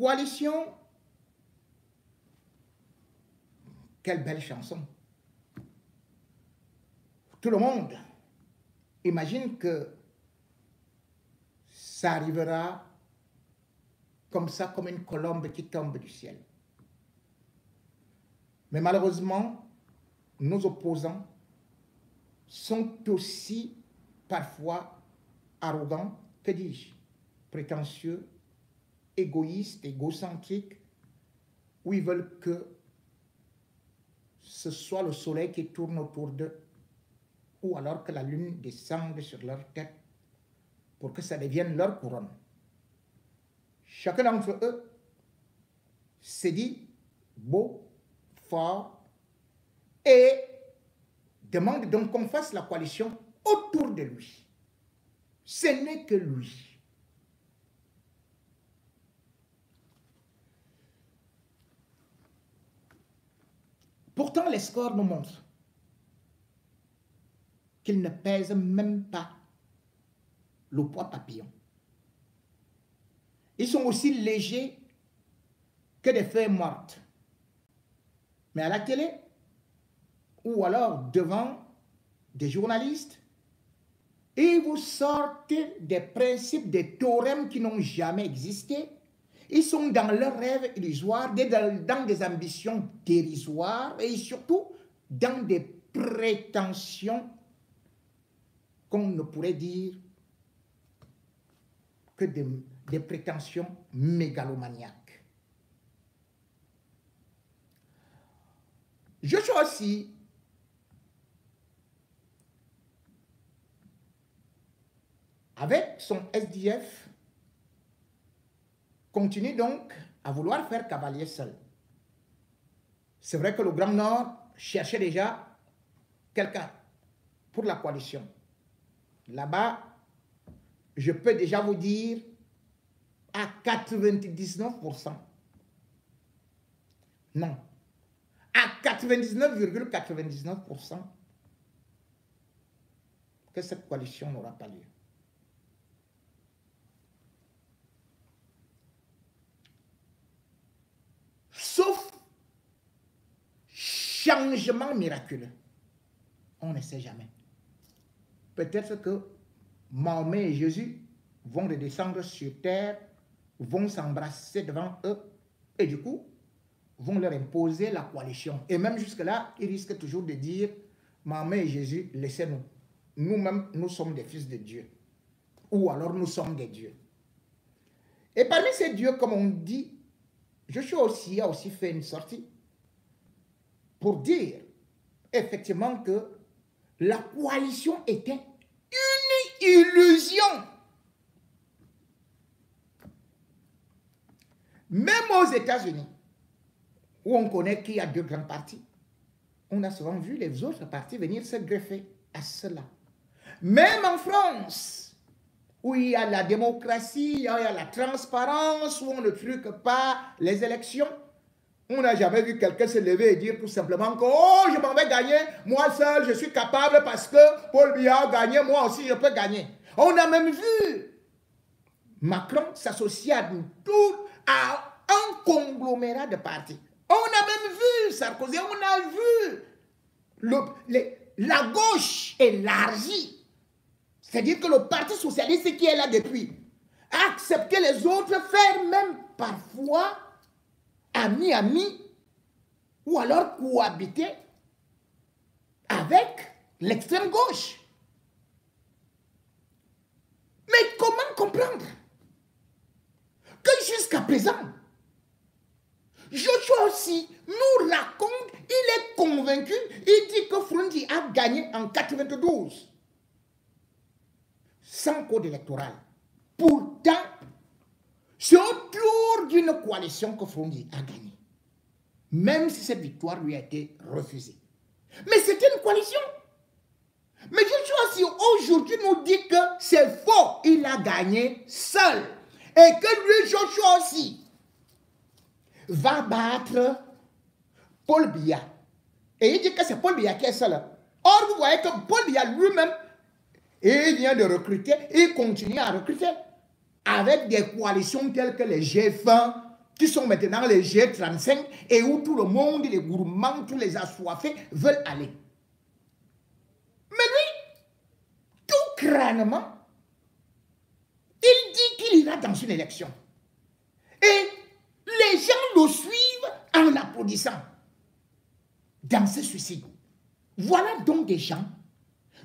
Coalition, quelle belle chanson. Tout le monde imagine que ça arrivera comme ça, comme une colombe qui tombe du ciel. Mais malheureusement, nos opposants sont aussi parfois arrogants, que dis-je, prétentieux, égoïstes, égocentriques, où ils veulent que ce soit le soleil qui tourne autour d'eux, ou alors que la lune descende sur leur tête pour que ça devienne leur couronne. Chacun d'entre eux s'est dit beau, fort, et demande donc qu'on fasse la coalition autour de lui. Ce n'est que lui. Pourtant, les scores nous montrent qu'il ne pèse même pas le poids papillon. Ils sont aussi légers que des feuilles mortes. Mais à la télé, ou alors devant des journalistes, ils vous sortent des principes, des théorèmes qui n'ont jamais existé. Ils sont dans leurs rêves illusoires, dans des ambitions dérisoires et surtout dans des prétentions qu'on ne pourrait dire que des prétentions mégalomaniaques. Joshua aussi avec son SDF continue donc à vouloir faire cavalier seul. C'est vrai que le Grand Nord cherchait déjà quelqu'un pour la coalition. Là-bas, je peux déjà vous dire à 99%. Non. À 99,99% que cette coalition n'aura pas lieu. Sauf changement miraculeux. On ne sait jamais. Peut-être que Mahomet et Jésus vont redescendre sur terre, vont s'embrasser devant eux et du coup, vont leur imposer la coalition. Et même jusque-là, ils risquent toujours de dire, Mahomet et Jésus, laissez-nous. Nous-mêmes, nous sommes des fils de Dieu. Ou alors nous sommes des dieux. Et parmi ces dieux, comme on dit, Joshua aussi a aussi fait une sortie pour dire effectivement que la coalition était une illusion. Même aux États-Unis, où on connaît qu'il y a deux grands partis, on a souvent vu les autres partis venir se greffer à cela. Même en France, où il y a la démocratie, il y a la transparence, où on ne truque pas les élections, on n'a jamais vu quelqu'un se lever et dire tout simplement que « Oh, je m'en vais gagner, moi seul, je suis capable parce que Paul Biya a gagné, moi aussi je peux gagner. » On a même vu Macron s'associer à un conglomérat de partis. On a même vu Sarkozy, on a vu la gauche élargie. C'est-à-dire que le Parti socialiste qui est là depuis a accepté les autres, faire même parfois ami-ami ou alors cohabiter avec l'extrême gauche. Mais comment comprendre que jusqu'à présent, Joshua aussi nous raconte, il est convaincu, il dit que Frondi a gagné en 92 sans code électoral. Pourtant, c'est autour d'une coalition que Frondi a gagné. Même si cette victoire lui a été refusée. Mais c'était une coalition. Mais Joshua si aujourd'hui nous dit que c'est faux, il a gagné seul. Et que lui, Joshua aussi, va battre Paul Biya. Et il dit que c'est Paul Biya qui est seul. Or, vous voyez que Paul Biya lui-même, il vient de recruter, il continue à recruter avec des coalitions telles que les G20, qui sont maintenant les G35 et où tout le monde, les gourmands, tous les assoiffés veulent aller. Mais lui, tout crânement, il dit qu'il ira dans une élection. Et les gens le suivent en applaudissant dans ce suicide. Voilà donc des gens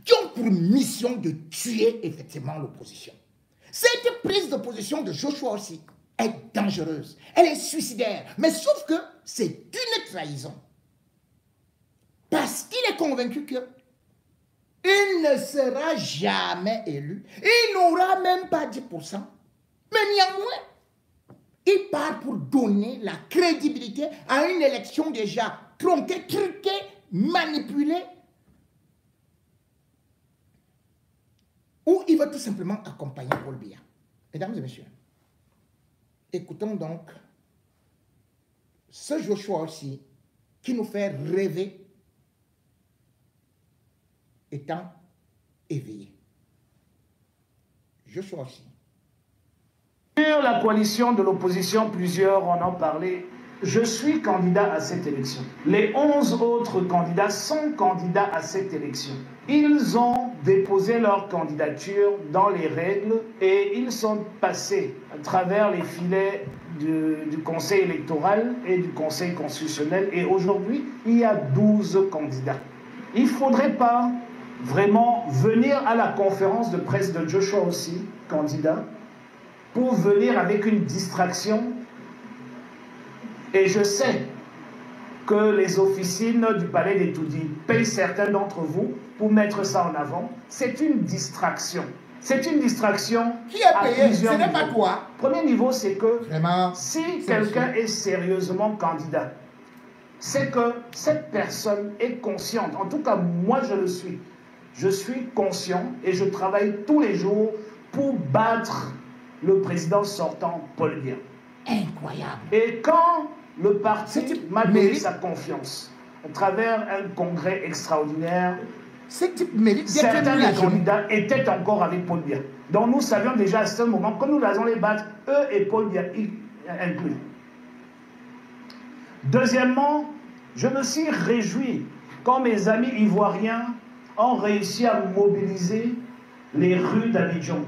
qui ont pour mission de tuer effectivement l'opposition. Cette prise de position de Joshua aussi est dangereuse. Elle est suicidaire. Mais sauf que c'est une trahison. Parce qu'il est convaincu que il ne sera jamais élu. Il n'aura même pas 10%. Mais néanmoins, il part pour donner la crédibilité à une élection déjà tronquée, truquée, manipulée, où il va tout simplement accompagner Paul Biya. Mesdames et messieurs, écoutons donc ce Joshua aussi qui nous fait rêver étant éveillé. Joshua aussi. Sur la coalition de l'opposition, plusieurs en ont parlé. Je suis candidat à cette élection. Les 11 autres candidats sont candidats à cette élection. Ils ont déposé leur candidature dans les règles et ils sont passés à travers les filets du Conseil électoral et du Conseil constitutionnel. Et aujourd'hui, il y a 12 candidats. Il ne faudrait pas vraiment venir à la conférence de presse de Joshua aussi, candidat, pour venir avec une distraction. Et je sais que les officines du Palais des Toudis payent certains d'entre vous pour mettre ça en avant. C'est une distraction. C'est une distraction. Qui a payé? Ce n'est pas toi. Premier niveau, c'est que vraiment, si quelqu'un est sérieusement candidat, c'est que cette personne est consciente. En tout cas, moi, je le suis. Je suis conscient et je travaille tous les jours pour battre le président sortant, Paul Biya. Incroyable. Et quand le parti m'a donné sa confiance, à travers un congrès extraordinaire, certains des candidats étaient encore avec Paul Biya. Donc nous savions déjà à ce moment que nous allons les battre, eux et Paul Biya inclus. Deuxièmement, je me suis réjoui quand mes amis ivoiriens ont réussi à mobiliser les rues d'Abidjan.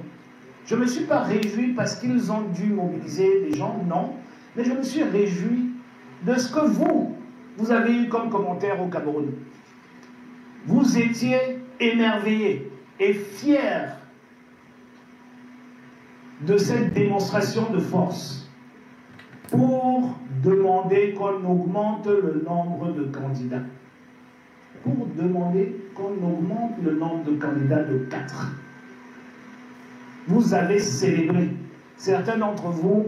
Je ne me suis pas réjoui parce qu'ils ont dû mobiliser des gens, non. Mais je me suis réjoui de ce que vous avez eu comme commentaire au Cameroun. Vous étiez émerveillés et fiers de cette démonstration de force pour demander qu'on augmente le nombre de candidats. Pour demander qu'on augmente le nombre de candidats de 4. Vous avez célébré. Certains d'entre vous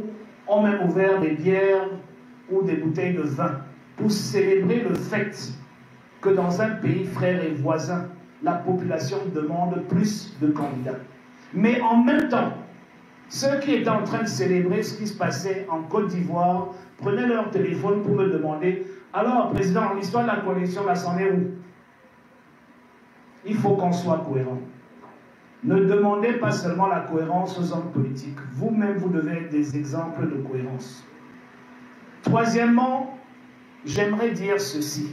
ont même ouvert des bières ou des bouteilles de vin pour célébrer le fait que dans un pays frère et voisin, la population demande plus de candidats. Mais en même temps, ceux qui étaient en train de célébrer ce qui se passait en Côte d'Ivoire prenaient leur téléphone pour me demander « Alors, Président, l'histoire de la coalition va s'en est où ?» Il faut qu'on soit cohérent. Ne demandez pas seulement la cohérence aux hommes politiques. Vous-même, vous devez être des exemples de cohérence. Troisièmement, j'aimerais dire ceci.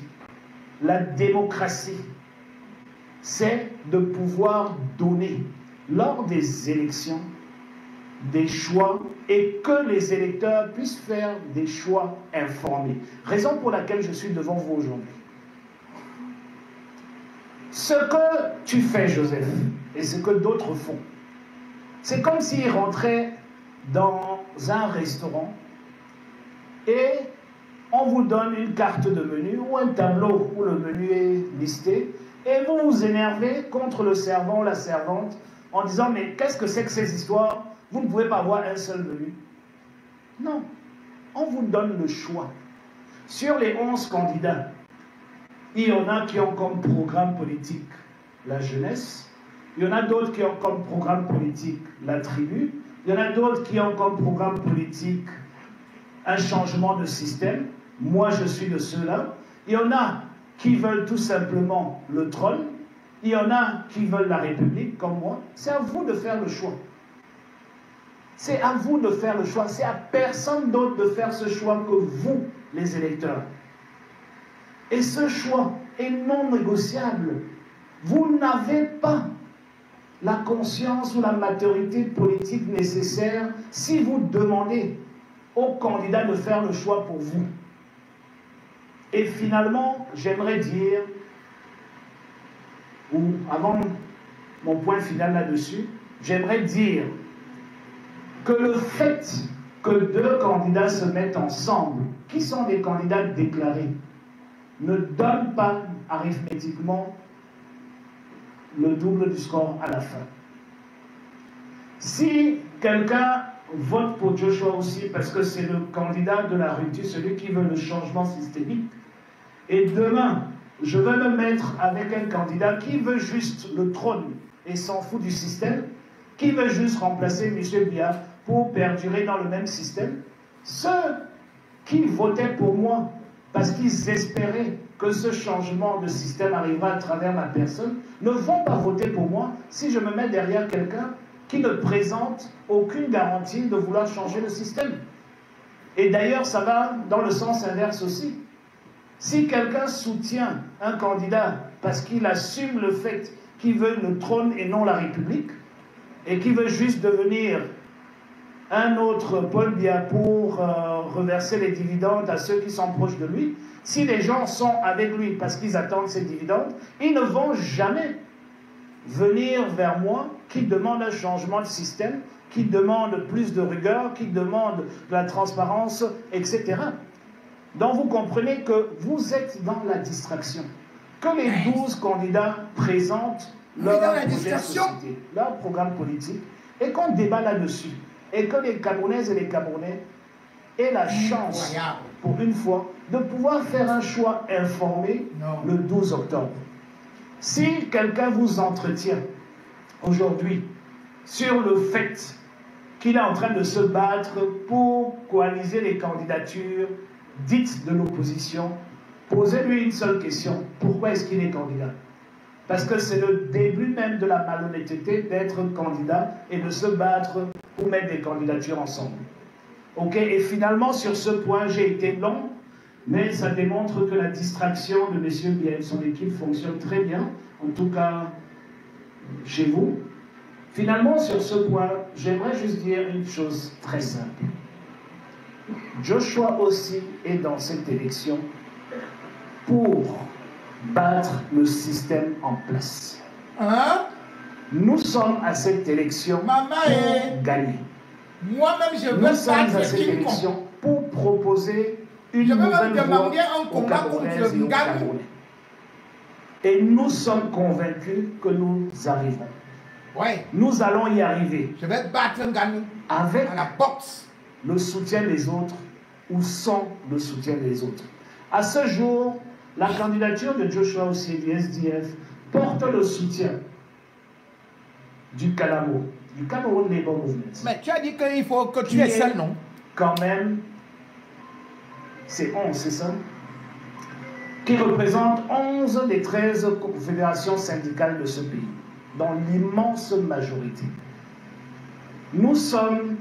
La démocratie, c'est de pouvoir donner, lors des élections, des choix et que les électeurs puissent faire des choix informés. Raison pour laquelle je suis devant vous aujourd'hui. Ce que tu fais, Joseph, et ce que d'autres font, c'est comme s'ils rentraient dans un restaurant et on vous donne une carte de menu ou un tableau où le menu est listé et vous vous énervez contre le servant ou la servante en disant « Mais qu'est-ce que c'est que ces histoires? Vous ne pouvez pas avoir un seul menu. » Non, on vous donne le choix. Sur les 11 candidats, il y en a qui ont comme programme politique la jeunesse, il y en a d'autres qui ont comme programme politique la tribu, il y en a d'autres qui ont comme programme politique un changement de système. Moi, je suis de ceux-là. Il y en a qui veulent tout simplement le trône, il y en a qui veulent la République, comme moi. C'est à vous de faire le choix. C'est à vous de faire le choix. C'est à personne d'autre de faire ce choix que vous, les électeurs. Et ce choix est non négociable. Vous n'avez pas la conscience ou la maturité politique nécessaire si vous demandez au candidat de faire le choix pour vous. Et finalement, j'aimerais dire, ou avant mon point final là-dessus, j'aimerais dire que le fait que deux candidats se mettent ensemble, qui sont des candidats déclarés, ne donne pas arithmétiquement le double du score à la fin. Si quelqu'un vote pour Joshua aussi parce que c'est le candidat de la rupture, celui qui veut le changement systémique, et demain, je vais me mettre avec un candidat qui veut juste le trône et s'en fout du système, qui veut juste remplacer M. Biya pour perdurer dans le même système, ceux qui votaient pour moi parce qu'ils espéraient que ce changement de système arrivera à travers ma personne, ne vont pas voter pour moi si je me mets derrière quelqu'un qui ne présente aucune garantie de vouloir changer le système. Et d'ailleurs, ça va dans le sens inverse aussi. Si quelqu'un soutient un candidat parce qu'il assume le fait qu'il veut le trône et non la République, et qu'il veut juste devenir un autre Paul Biya pour reverser les dividendes à ceux qui sont proches de lui, si les gens sont avec lui parce qu'ils attendent ces dividendes, ils ne vont jamais venir vers moi qui demande un changement de système, qui demande plus de rigueur, qui demande de la transparence, etc. Donc vous comprenez que vous êtes dans la distraction. Que les 12 candidats présentent leur projet de société, leur programme politique, et qu'on débat là-dessus. Et que les Camerounaises et les Camerounais aient la chance, pour une fois, de pouvoir faire un choix informé le 12 octobre. Si quelqu'un vous entretient aujourd'hui sur le fait qu'il est en train de se battre pour coaliser les candidatures dites de l'opposition, posez-lui une seule question. Pourquoi est-ce qu'il est candidat? Parce que c'est le début même de la malhonnêteté d'être candidat et de se battre pour mettre des candidatures ensemble. Ok? Et finalement, sur ce point, j'ai été long, mais ça démontre que la distraction de M. Biya et son équipe fonctionne très bien, en tout cas chez vous. Finalement, sur ce point, j'aimerais juste dire une chose très simple. Joshua aussi est dans cette élection pour battre le système en place. Hein? Nous sommes à cette élection pour gagner. Moi-même, je veux Nous sommes à battre cette quiconque. élection pour proposer une Je veux nouvelle même voie demander un aux combat contre Camerounaises et le aux Ngannou. Camerounais. Et nous sommes convaincus que nous arriverons. Ouais, Nous allons y arriver je vais battre un Ngannou avec à la boxe. le soutien des autres ou sans le soutien des autres. À ce jour, la candidature de Joshua aussi du SDF porte le soutien du CALAMO, du Cameroun Labour Movement. Mais tu as dit qu'il faut que tu Qui es est seul, non? quand même, c'est 11, c'est ça? Qui représente 11 des 13 confédérations syndicales de ce pays, dans l'immense majorité. Nous sommes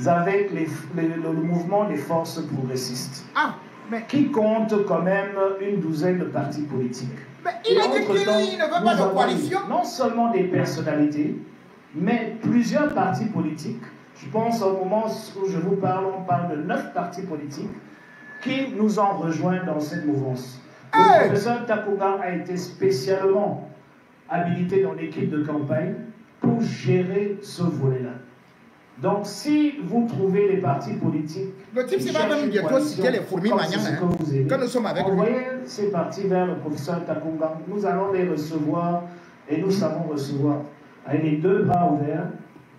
avec le mouvement des forces progressistes, Ah, mais qui compte quand même une douzaine de partis politiques. Mais il Et a dit qu'il entre-temps, ne veut nous pas de avons coalition. eu non seulement des personnalités, mais plusieurs partis politiques. Je pense au moment où je vous parle, on parle de 9 partis politiques qui nous ont rejoints dans cette mouvance. Le professeur Takunga a été spécialement habilité dans l'équipe de campagne pour gérer ce volet-là. Donc, si vous trouvez les partis politiques, Le type, c'est pas même bientôt citer les fourmis manières, que nous sommes avec lui. envoyez ces partis vers le professeur Takunga. Nous allons les recevoir et nous savons recevoir avec les deux bras ouverts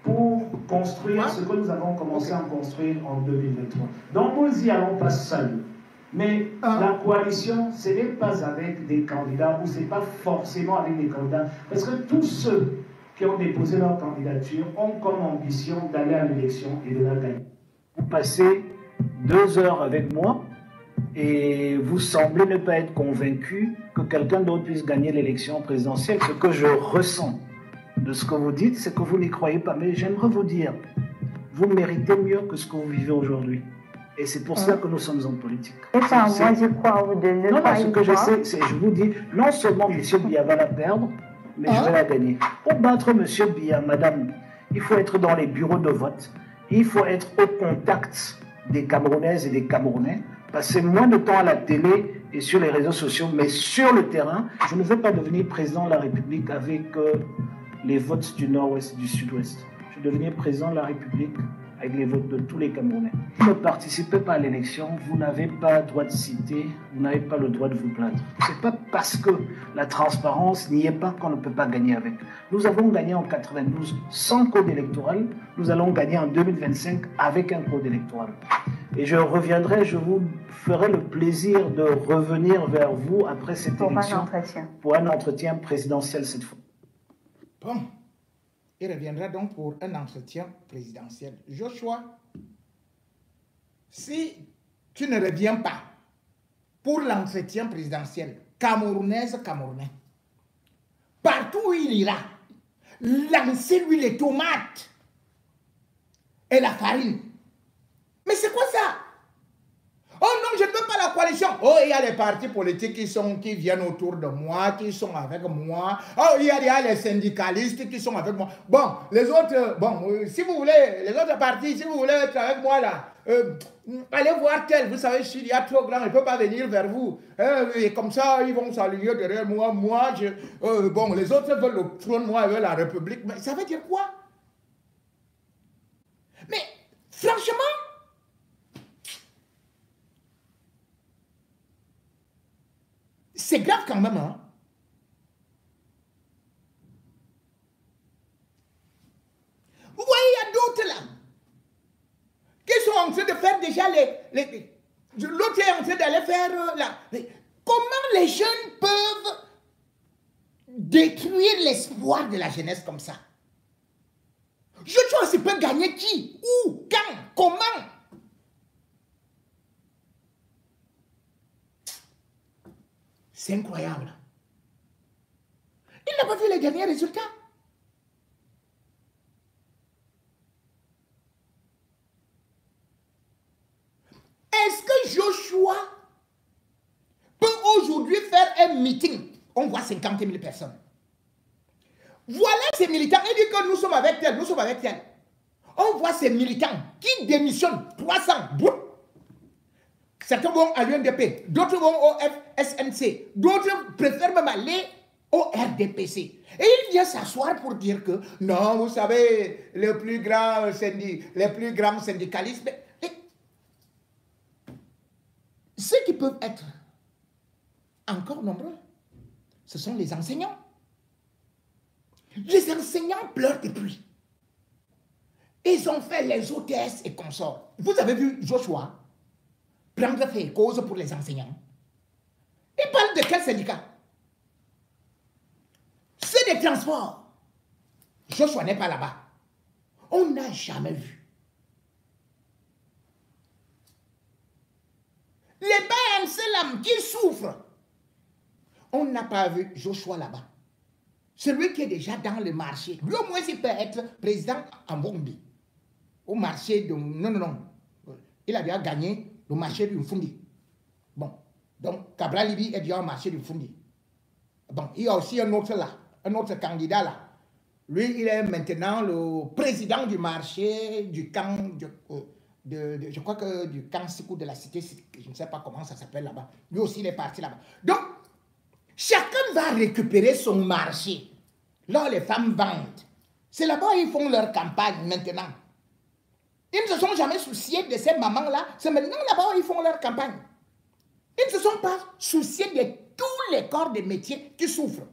pour construire ce que nous avons commencé à construire en 2023. Donc, nous n'y allons pas seuls. Mais la coalition, ce n'est pas avec des candidats ou ce n'est pas forcément avec des candidats. Parce que tous ceux qui ont déposé leur candidature ont comme ambition d'aller à l'élection et de la gagner. Vous passez 2 heures avec moi et vous semblez ne pas être convaincu que quelqu'un d'autre puisse gagner l'élection présidentielle. Ce que je ressens de ce que vous dites, c'est que vous n'y croyez pas. Mais j'aimerais vous dire vous méritez mieux que ce que vous vivez aujourd'hui. Et c'est pour ça que nous sommes en politique. Enfin, moi, je crois au de Non, ce que je sais, c'est, je vous dis, non seulement M. Biya va la perdre, mais je vais la gagner. Pour battre M. Biya, madame, il faut être dans les bureaux de vote, il faut être au contact des Camerounaises et des Camerounais, passer moins de temps à la télé et sur les réseaux sociaux, mais sur le terrain. Je ne veux pas devenir président de la République avec les votes du Nord-Ouest, du Sud-Ouest. Je veux devenir président de la République avec les votes de tous les Camerounais. Vous ne participez pas à l'élection, vous n'avez pas le droit de citer, vous n'avez pas le droit de vous plaindre. C'est pas parce que la transparence n'y est pas qu'on ne peut pas gagner avec. Nous avons gagné en 92 sans code électoral, nous allons gagner en 2025 avec un code électoral. Et je reviendrai, je vous ferai le plaisir de revenir vers vous après cette élection pour un entretien présidentiel cette fois. Bon. Il reviendra donc pour un entretien présidentiel. Joshua, si tu ne reviens pas pour l'entretien présidentiel, Camerounaise, Camerounais, partout où il ira, lancez-lui les tomates et la farine. Mais c'est quoi ça? Oh non, je ne veux pas la coalition. Oh, il y a les partis politiques qui viennent autour de moi, qui sont avec moi. Oh, il y a les syndicalistes qui sont avec moi. Bon, les autres, si vous voulez, les autres partis, si vous voulez être avec moi là, allez voir tel. Vous savez, s'il y a trop grand, il ne peut pas venir vers vous. Et comme ça, ils vont s'aligner derrière moi. Moi, les autres veulent le trône, moi, ils veulent la République. Mais ça veut dire quoi? Mais, franchement, c'est grave quand même, hein? Vous voyez, il y a d'autres là qui sont en train de faire déjà l'autre est en train d'aller faire là. Mais comment les jeunes peuvent détruire l'espoir de la jeunesse comme ça? Je vois, ça peut gagner qui? Où? Quand? Comment? C'est incroyable. Il n'a pas vu les derniers résultats. Est-ce que Joshua peut aujourd'hui faire un meeting? On voit 50 000 personnes. Voilà ces militants. Il dit que nous sommes avec tel, nous sommes avec tel. On voit ces militants qui démissionnent 300. Certains vont à l'UNDP, d'autres vont au FSNC, d'autres préfèrent même aller au RDPC. Et il vient s'asseoir pour dire que non, vous savez, les plus grands syndicalistes, ceux qui peuvent être encore nombreux, ce sont les enseignants. Les enseignants pleurent depuis. Ils ont fait les hôtesses et consorts. Vous avez vu Joshua prendre fait cause pour les enseignants. Il parle de quel syndicat? C'est des transports. Joshua n'est pas là-bas. On n'a jamais vu. Les Baïam Selam qui souffrent. On n'a pas vu Joshua là-bas. Celui qui est déjà dans le marché. Lui au moins il peut être président en Bombi. Au marché de... Non. Il a déjà gagné le marché du Mfundi. Bon. Donc, Cabral Libi est déjà au marché du Mfundi. Bon, il y a aussi un autre là. Un autre candidat là. Lui, il est maintenant le président du marché du camp... je crois que du camp Sikou de la cité, je ne sais pas comment ça s'appelle là-bas. Lui aussi, il est parti là-bas. Donc, chacun va récupérer son marché. Là, les femmes vendent. C'est là-bas qu'ils font leur campagne maintenant. Ils ne se sont jamais souciés de ces mamans-là. C'est maintenant là-bas qu'ils font leur campagne. Ils ne se sont pas souciés de tous les corps de métiers qui souffrent.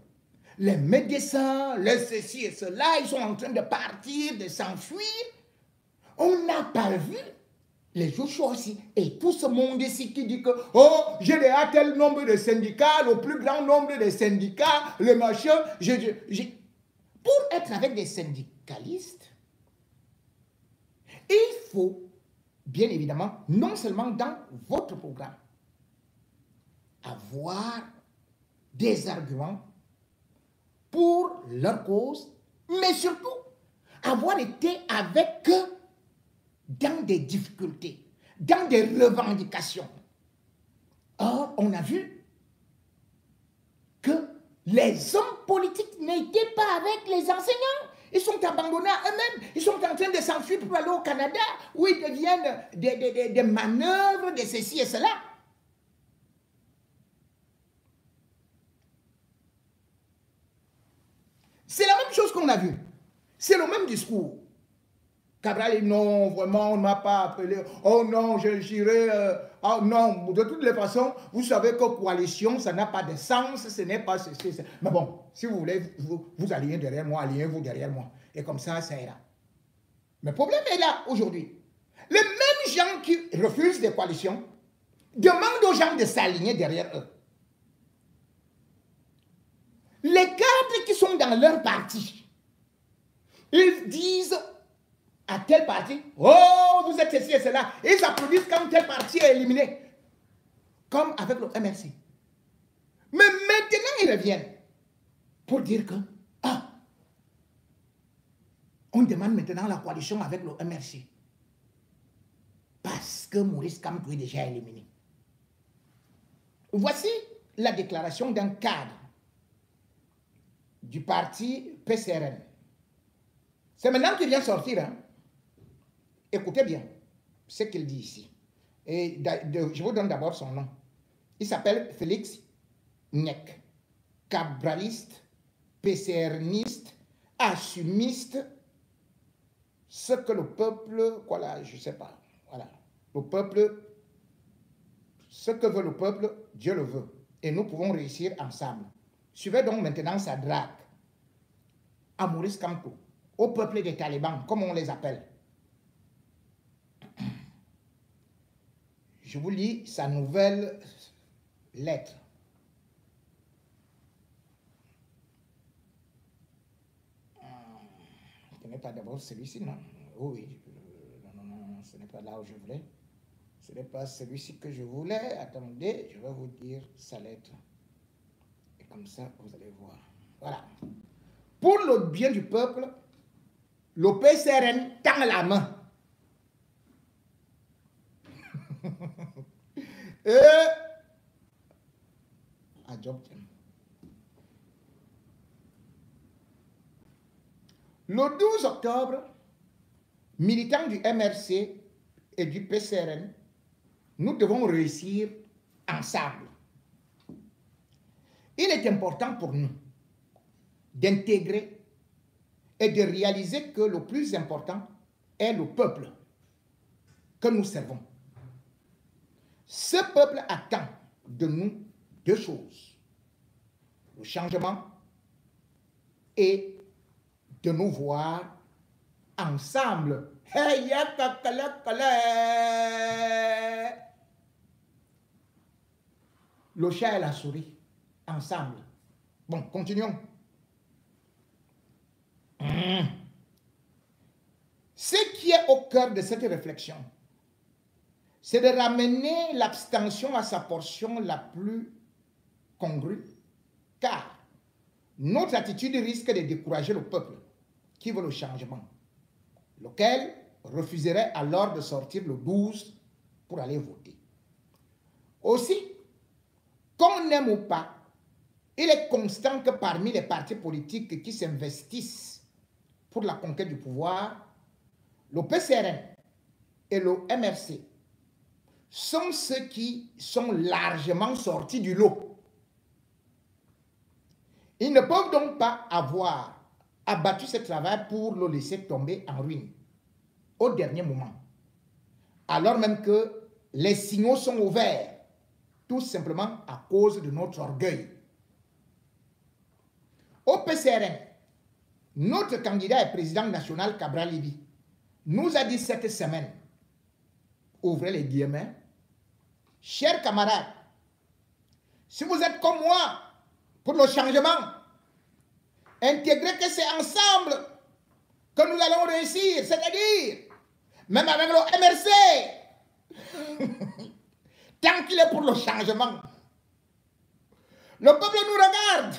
Les médecins, les ceci et cela, ils sont en train de partir, de s'enfuir. On n'a pas vu les Joshua aussi. Et tout ce monde ici qui dit que, oh, j'ai déjà tel nombre de syndicats, le plus grand nombre de syndicats, le machin. Pour être avec des syndicalistes, il faut, bien évidemment, non seulement dans votre programme, avoir des arguments pour leur cause, mais surtout avoir été avec eux dans des difficultés, dans des revendications. Or, on a vu que les hommes politiques n'étaient pas avec les enseignants. Ils sont abandonnés à eux-mêmes. Ils sont en train de s'enfuir pour aller au Canada, où ils deviennent des manœuvres, de ceci et cela. C'est la même chose qu'on a vu. C'est le même discours. Cabral dit non, vraiment, on ne m'a pas appelé. Oh non, j'irai. Oh non, de toutes les façons, vous savez que coalition, ça n'a pas de sens, ce n'est pas ceci. Mais bon, si vous voulez, vous alliez derrière moi, alliez-vous derrière moi. Et comme ça ira. Mais le problème est là aujourd'hui. Les mêmes gens qui refusent des coalitions demandent aux gens de s'aligner derrière eux. Les cadres qui sont dans leur parti, ils disent à tel parti, oh, vous êtes ceci et cela. Ils applaudissent quand tel parti est éliminé. Comme avec le MRC. Mais maintenant, ils reviennent pour dire que, ah, on demande maintenant la coalition avec le MRC. Parce que Maurice Kamto est déjà éliminé. Voici la déclaration d'un cadre du parti PCRN. C'est maintenant qu'il vient sortir, hein. Écoutez bien ce qu'il dit ici. Et je vous donne d'abord son nom. Il s'appelle Félix Nek. Cabraliste, PCRNiste, assumiste, ce que le peuple, voilà, je ne sais pas. Voilà. Le peuple, ce que veut le peuple, Dieu le veut. Et nous pouvons réussir ensemble. Suivez donc maintenant sa drague à Maurice Kamto, au peuple des talibans, comme on les appelle. Je vous lis sa nouvelle lettre. Ce n'est pas d'abord celui-ci, non? Oui, non, ce n'est pas là où je voulais. Ce n'est pas celui-ci que je voulais. Attendez, je vais vous dire sa lettre. Et comme ça, vous allez voir. Voilà. Pour le bien du peuple, le PCRN tend la main. Et à Job. Le 12 octobre, militants du MRC et du PCRN, nous devons réussir ensemble. Il est important pour nous d'intégrer et de réaliser que le plus important est le peuple que nous servons. Ce peuple attend de nous deux choses: le changement et de nous voir ensemble. Le chat et la souris, ensemble. Bon, continuons. Ce qui est au cœur de cette réflexion, c'est de ramener l'abstention à sa portion la plus congrue, car notre attitude risque de décourager le peuple qui veut le changement, lequel refuserait alors de sortir le 12 pour aller voter. Aussi, qu'on aime ou pas, il est constant que parmi les partis politiques qui s'investissent pour la conquête du pouvoir, le PCRN et le MRC sont ceux qui sont largement sortis du lot. Ils ne peuvent donc pas avoir abattu ce travail pour le laisser tomber en ruine au dernier moment, alors même que les signaux sont ouverts, tout simplement à cause de notre orgueil. Au PCRN, notre candidat et président national Cabral Libye nous a dit cette semaine, ouvrez les guillemets, chers camarades, si vous êtes comme moi pour le changement, intégrez que c'est ensemble que nous allons réussir, c'est-à-dire, même avec le MRC, tant qu'il est pour le changement. Le peuple nous regarde.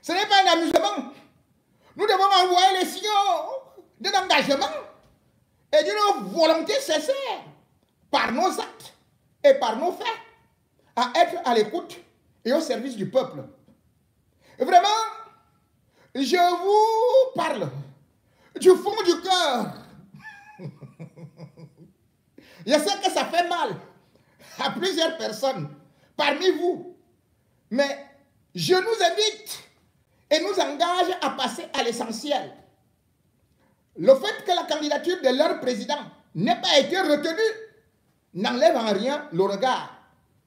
Ce n'est pas un amusement. Nous devons envoyer les signaux de l'engagement. et d'une volonté sincère, par nos actes et par nos faits, à être à l'écoute et au service du peuple. Vraiment, je vous parle du fond du cœur. Je sais que ça fait mal à plusieurs personnes parmi vous, mais je nous invite et nous engage à passer à l'essentiel. Le fait que la candidature de leur président n'ait pas été retenue n'enlève en rien le regard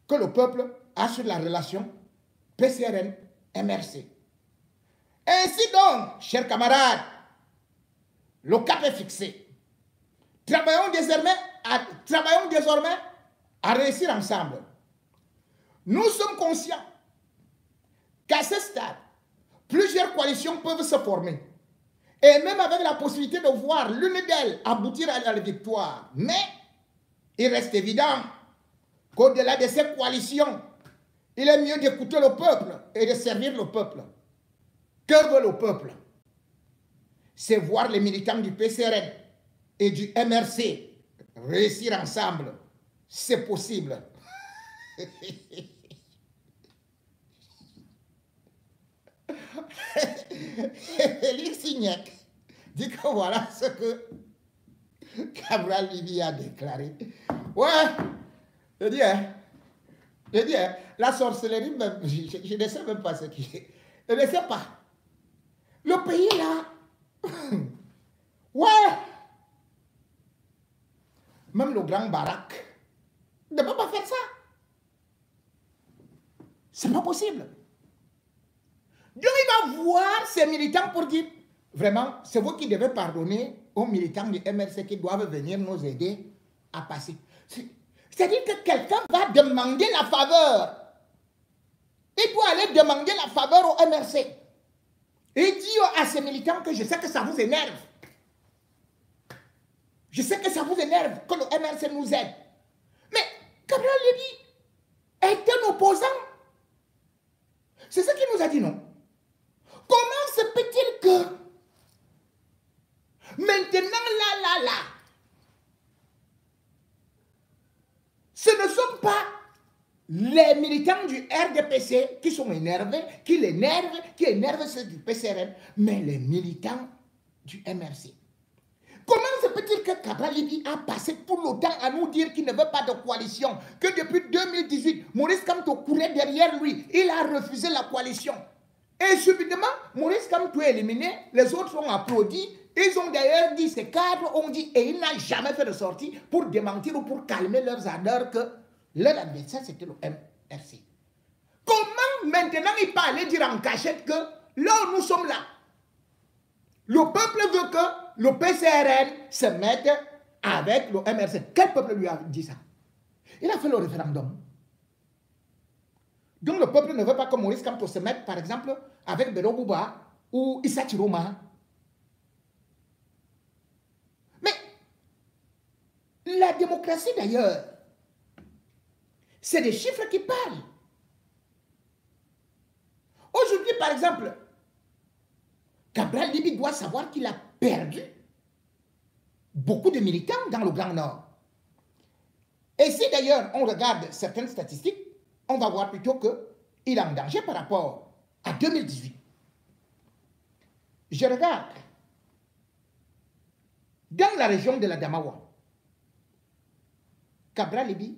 que le peuple a sur la relation PCRN-MRC. Ainsi donc, chers camarades, le cap est fixé. Travaillons désormais à réussir ensemble. Nous sommes conscients qu'à ce stade, plusieurs coalitions peuvent se former. Et même avec la possibilité de voir l'une d'elles aboutir à la victoire. Mais il reste évident qu'au-delà de ces coalitions, il est mieux d'écouter le peuple et de servir le peuple. Que veut le peuple? C'est voir les militants du PCRN et du MRC réussir ensemble. C'est possible. Félix Signac dit que voilà ce que Cabral Libye a déclaré. Ouais, je dis, la sorcellerie, même, je ne sais même pas ce qui est. Je ne sais pas. Le pays là, ouais, même le grand Barak ne peut pas faire ça. C'est pas possible. Donc il va voir ses militants pour dire, vraiment, c'est vous qui devez pardonner aux militants du MRC qui doivent venir nous aider à passer. C'est-à-dire que quelqu'un va demander la faveur. Il doit aller demander la faveur au MRC. Et dire à ses militants que je sais que ça vous énerve. Je sais que ça vous énerve que le MRC nous aide. Mais Cabral Libye est un opposant. C'est ce qu'il nous a dit, non? Comment se peut-il que maintenant, là, ce ne sont pas les militants du RDPC qui sont énervés, qui énervent ceux du PCRN, mais les militants du MRC. Comment se peut-il que Cabral Libye a passé tout le temps à nous dire qu'il ne veut pas de coalition, que depuis 2018, Maurice Kamto courait derrière lui, il a refusé la coalition. Et subitement, Maurice Kamto est éliminé, les autres ont applaudi, ils ont d'ailleurs dit, ces cadres ont dit, et il n'a jamais fait de sortie pour démentir ou pour calmer leurs ardeurs que leur adversaire c'était le MRC. Comment maintenant il peut aller dire en cachette que là où nous sommes là, le peuple veut que le PCRN se mette avec le MRC. Quel peuple lui a dit ça? Il a fait le référendum. Donc le peuple ne veut pas que Maurice Kamto se mette, par exemple, avec Belo Bouba ou Issa Chiroma. Mais la démocratie d'ailleurs, c'est des chiffres qui parlent. Aujourd'hui, par exemple, Cabral Libye doit savoir qu'il a perdu beaucoup de militants dans le Grand Nord. Et si d'ailleurs on regarde certaines statistiques, on va voir plutôt qu'il est en danger par rapport à 2018. Je regarde dans la région de la Damawa, Cabral Libye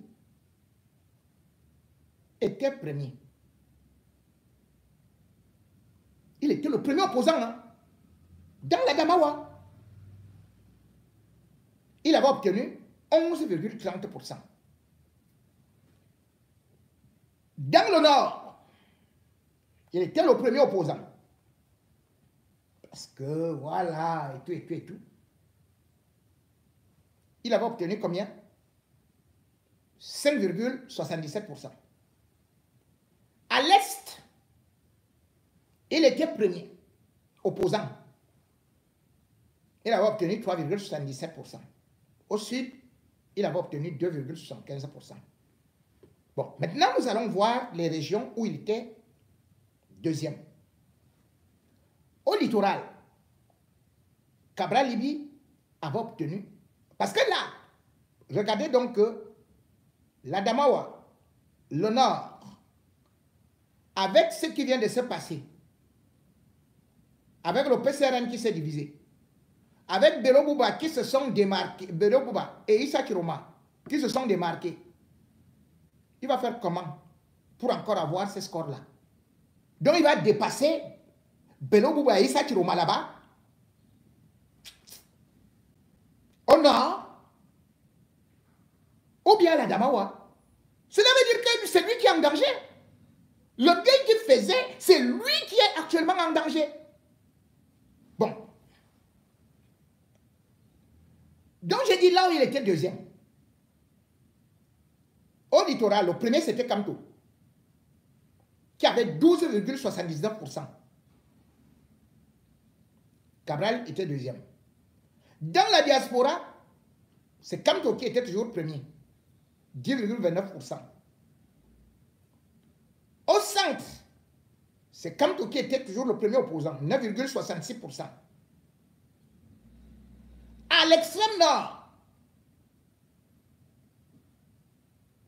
était premier. Il était le premier opposant dans la Damawa. Il avait obtenu 11,30%. Dans le Nord, il était le premier opposant. Parce que voilà, et tout. Il avait obtenu combien? 5,77%. À l'Est, il était premier opposant. Il avait obtenu 3,77%. Au Sud, il avait obtenu 2,75%. Bon, maintenant, nous allons voir les régions où il était deuxième. Au littoral, Cabral Libye avait obtenu Parce que là, regardez donc que l'Adamawa, le Nord, avec ce qui vient de se passer, avec le PCRN qui s'est divisé, avec Bello Bouba qui se sont démarqués, Bello Bouba et Issa Chiroma qui se sont démarqués, il va faire comment pour encore avoir ces scores-là? Donc il va dépasser Bello Bouba et Issa Chiroma là-bas, au Nord, ou bien à l'Adamawa. Cela veut dire que c'est lui qui est en danger. Le gars qui faisait, c'est lui qui est actuellement en danger. Bon. Donc j'ai dit là où il était deuxième. Au littoral, le premier c'était Kamto, qui avait 12,79%. Cabral était deuxième. Dans la diaspora, c'est Kamto qui était toujours premier, 10,29%. Au centre, c'est Kamto qui était toujours le premier opposant, 9,66%. À l'extrême nord,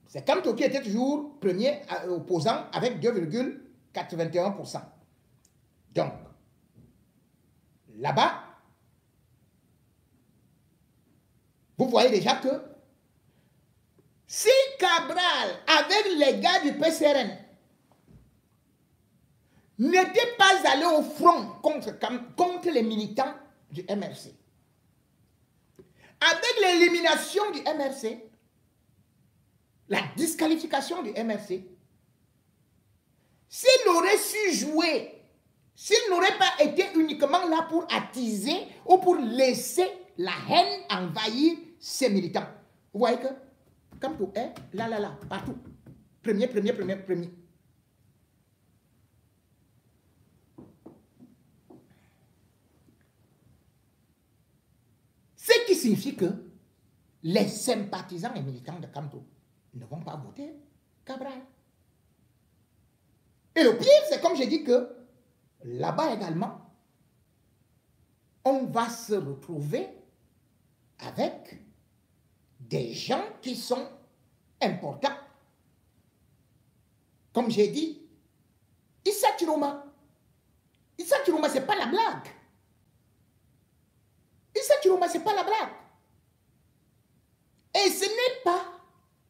c'est Kamto qui était toujours premier opposant avec 2,81%. Donc, là-bas, vous voyez déjà que si Cabral, avec les gars du PCRN, n'était pas allé au front contre les militants du MRC, avec l'élimination du MRC, la disqualification du MRC, s'il aurait su jouer, s'il n'aurait pas été uniquement là pour attiser ou pour laisser la haine envahir ses militants. Vous voyez que, comme tout est, là, partout. Premier. Ce qui signifie que les sympathisants et militants de Kamto ne vont pas voter Cabral. Et le pire, c'est comme j'ai dit que là-bas également, on va se retrouver avec des gens qui sont importants. Comme j'ai dit, Issa Chiroma. Issa Chiroma, ce n'est pas la blague. Issa Chiroma, ce n'est pas la blague. Et ce n'est pas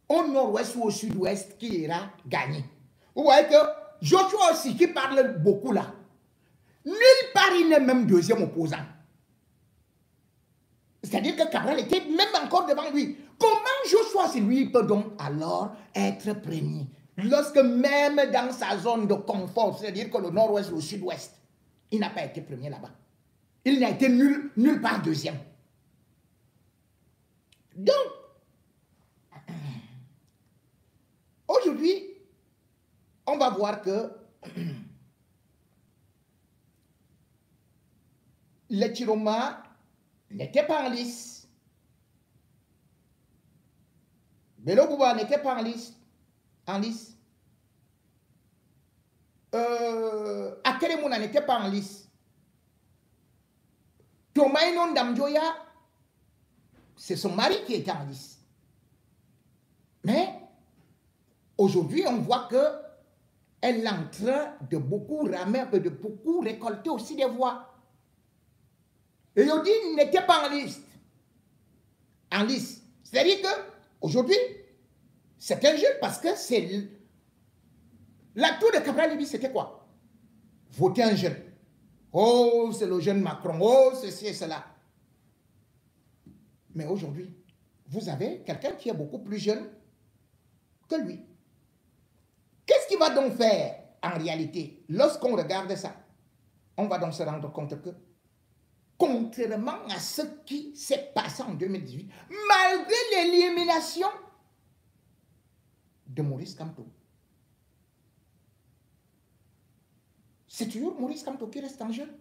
au nord-ouest ou au sud-ouest qui ira gagner. Vous voyez que Joshua aussi, qui parle beaucoup là, nulle part il n'est même deuxième opposant. C'est-à-dire que Cabral était même encore devant lui. Comment Joshua, si lui, peut donc alors être premier? Lorsque même dans sa zone de confort, c'est-à-dire que le nord-ouest ou le sud-ouest, il n'a pas été premier là-bas. Il n'a été nulle part deuxième. Donc, aujourd'hui, on va voir que les Chiroma n'étaient pas en lice. Bello Bouba n'était pas en lice. Akeremouna n'était pas en lice. Tomaïnon Damjoya, c'est son mari qui était en lice. Mais aujourd'hui, on voit que elle est en train de beaucoup ramer, de beaucoup récolter aussi des voix. Et Yodi n'était pas en liste. En liste. C'est-à-dire qu'aujourd'hui, c'est un jeu parce que c'est... L'atout de Cabral Libi, c'était quoi? Voter un jeune. Oh, c'est le jeune Macron. Oh, ceci et cela. Mais aujourd'hui, vous avez quelqu'un qui est beaucoup plus jeune que lui. Qu'est-ce qu'il va donc faire en réalité? Lorsqu'on regarde ça, on va donc se rendre compte que, contrairement à ce qui s'est passé en 2018, malgré l'élimination de Maurice Kamto, c'est toujours Maurice Kamto qui reste en jeu.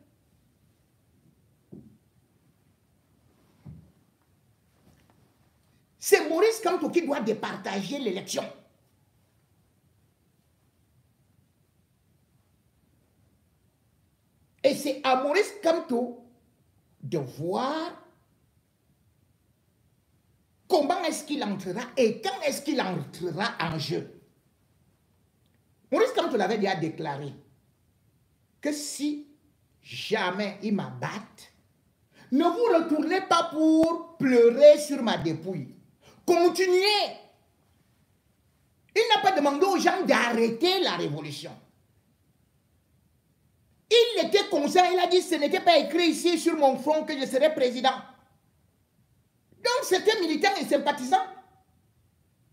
C'est Maurice Kamto qui doit départager l'élection. Et c'est à Maurice Kamto de voir comment est-ce qu'il entrera et quand est-ce qu'il entrera en jeu. Maurice Kamto l'avait déjà déclaré que si jamais il m'abatte, ne vous retournez pas pour pleurer sur ma dépouille. Continuez. Il n'a pas demandé aux gens d'arrêter la révolution. Il était conscient, il a dit, ce n'était pas écrit ici sur mon front que je serai président. Donc certains militants et sympathisants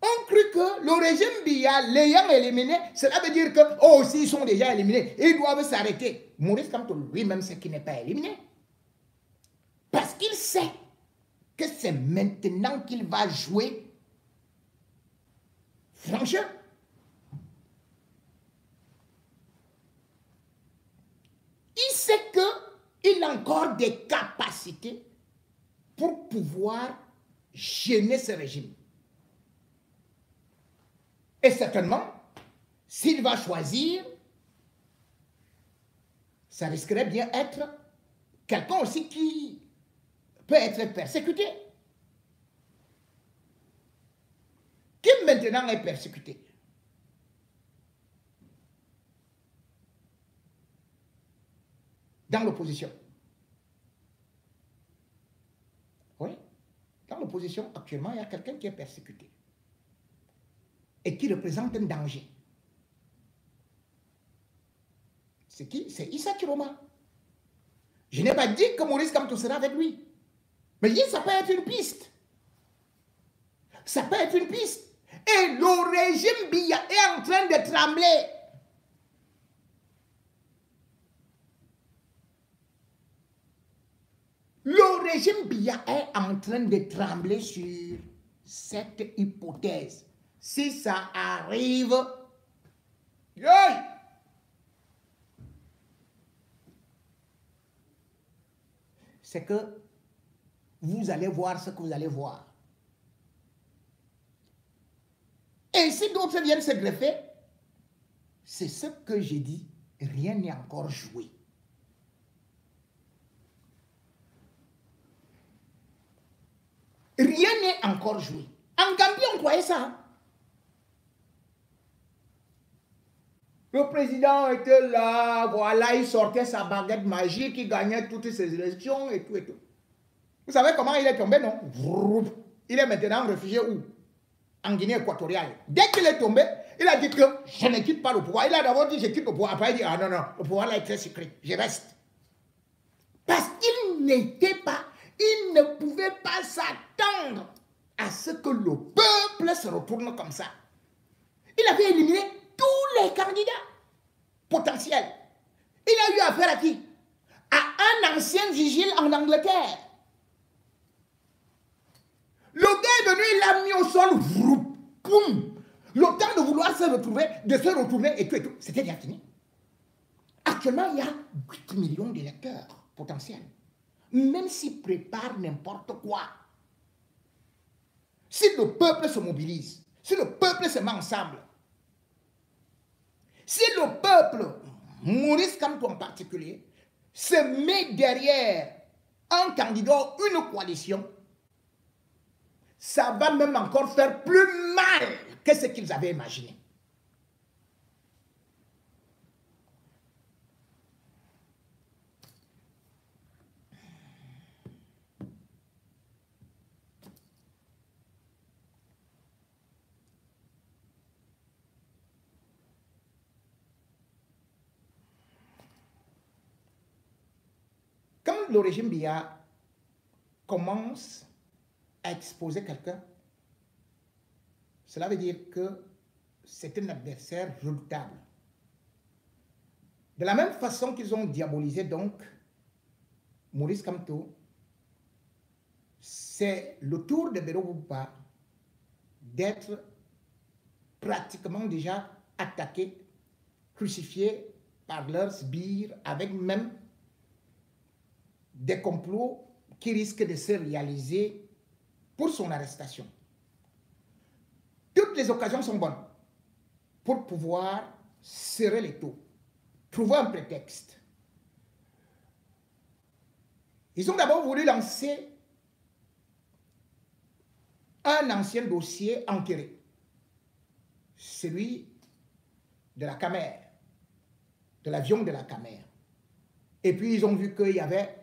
ont cru que le régime Biya, l'ayant éliminé, cela veut dire que, oh, s'ils sont déjà éliminés, ils doivent s'arrêter. Maurice Kamto lui-même sait qu'il n'est pas éliminé. Parce qu'il sait que c'est maintenant qu'il va jouer franchement. Il sait qu'il a encore des capacités pour pouvoir gêner ce régime. Et certainement, s'il va choisir, ça risquerait bien être quelqu'un aussi qui peut être persécuté. Qui maintenant est persécuté. Dans l'opposition. Oui. Dans l'opposition, actuellement, il y a quelqu'un qui est persécuté. Et qui représente un danger. C'est qui? C'est Issa Chiroma. Je n'ai pas dit que Maurice Kamto sera avec lui. Mais ça peut être une piste. Ça peut être une piste. Et le régime Biya est en train de trembler. Le régime Biya est en train de trembler sur cette hypothèse. Si ça arrive, c'est que vous allez voir ce que vous allez voir. Et si d'autres viennent se greffer, c'est ce que j'ai dit, rien n'est encore joué. Rien n'est encore joué. En Gambie, on croyait ça. Le président était là, voilà, il sortait sa baguette magique, il gagnait toutes ses élections et tout et tout. Vous savez comment il est tombé, non? Il est maintenant réfugié où? En Guinée équatoriale. Dès qu'il est tombé, il a dit que je ne quitte pas le pouvoir. Il a d'abord dit je quitte le pouvoir. Après il dit ah non, non, le pouvoir là est très secret, je reste. Parce qu'il n'était pas, il ne pouvait pas s'attendre à ce que le peuple se retourne comme ça. Il avait éliminé tous les candidats potentiels. Il a eu affaire à qui? À un ancien vigile en Angleterre. Le gars est venu, il l'a mis au sol, boum. Le temps de vouloir se retrouver, de se retourner et tout, c'était bien fini. Actuellement, il y a 8 millions d'électeurs potentiels. Même s'ils préparent n'importe quoi, si le peuple se mobilise, si le peuple se met ensemble, si le peuple, Maurice Kamto en particulier, se met derrière un candidat, une coalition, ça va même encore faire plus mal que ce qu'ils avaient imaginé. Quand le régime Biya commence à exposer quelqu'un, cela veut dire que c'est un adversaire redoutable. De la même façon qu'ils ont diabolisé donc Maurice Kamto, c'est le tour de Bero Bouba d'être pratiquement déjà attaqué, crucifié par leurs sbires, avec même des complots qui risquent de se réaliser pour son arrestation. Toutes les occasions sont bonnes pour pouvoir serrer les taux, trouver un prétexte. Ils ont d'abord voulu lancer un ancien dossier enterré, celui de la Camère, de l'avion de la Camère. Et puis ils ont vu qu'il y avait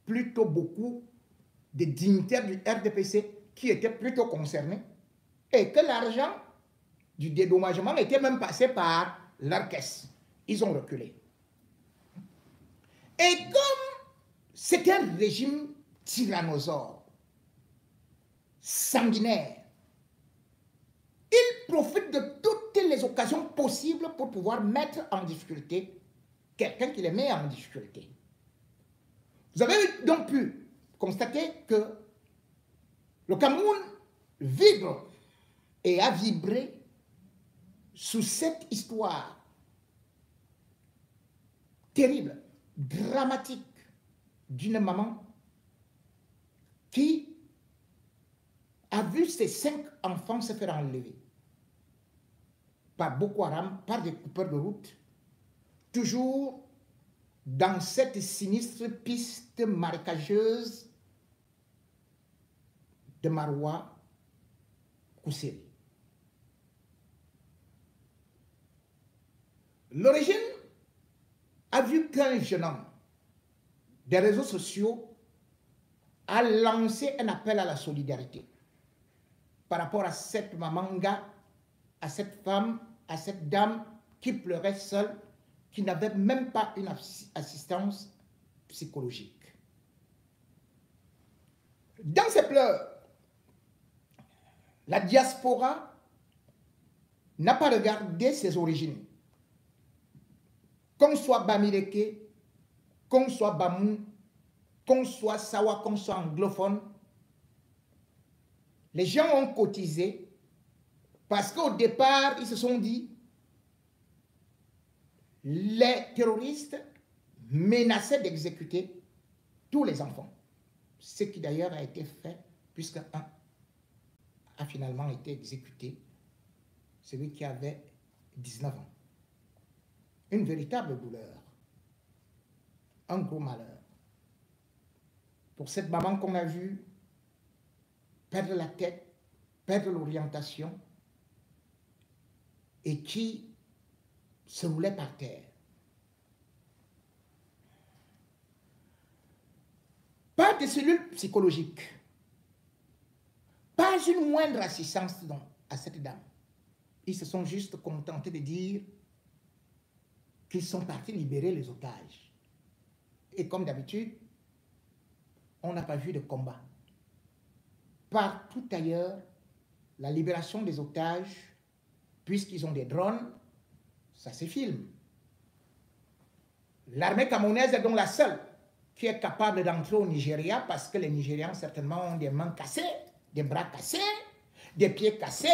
plutôt beaucoup de dignitaires du RDPC qui étaient plutôt concernés et que l'argent du dédommagement était même passé par leur caisse. Ils ont reculé. Et comme c'est un régime tyrannosaure, sanguinaire, il profite de toutes les occasions possibles pour pouvoir mettre en difficulté quelqu'un qui les met en difficulté. Vous avez donc pu constater que le Cameroun vibre et a vibré sous cette histoire terrible, dramatique d'une maman qui a vu ses 5 enfants se faire enlever par Boko Haram, par des coupeurs de route, toujours dans cette sinistre piste marécageuse de Maroua Kousseri. L'origine a vu qu'un jeune homme des réseaux sociaux a lancé un appel à la solidarité par rapport à cette mamanga, à cette femme, à cette dame qui pleurait seule, qui n'avait même pas une assistance psychologique. Dans ces pleurs, la diaspora n'a pas regardé ses origines. Qu'on soit Bamileke, qu'on soit Bamou, qu'on soit Sawa, qu'on soit anglophone, les gens ont cotisé parce qu'au départ, ils se sont dit les terroristes menaçaient d'exécuter tous les enfants. Ce qui d'ailleurs a été fait, puisqu'un a finalement été exécuté, celui qui avait 19 ans. Une véritable douleur, un gros malheur. Pour cette maman qu'on a vue perdre la tête, perdre l'orientation, et qui se roulait par terre. Pas de cellules psychologiques, pas une moindre assistance à cette dame. Ils se sont juste contentés de dire qu'ils sont partis libérer les otages. Et comme d'habitude, on n'a pas vu de combat. Partout ailleurs, la libération des otages, puisqu'ils ont des drones, ça se filme. L'armée camerounaise est donc la seule qui est capable d'entrer au Nigeria parce que les Nigérians certainement ont des mains cassées, des bras cassés, des pieds cassés.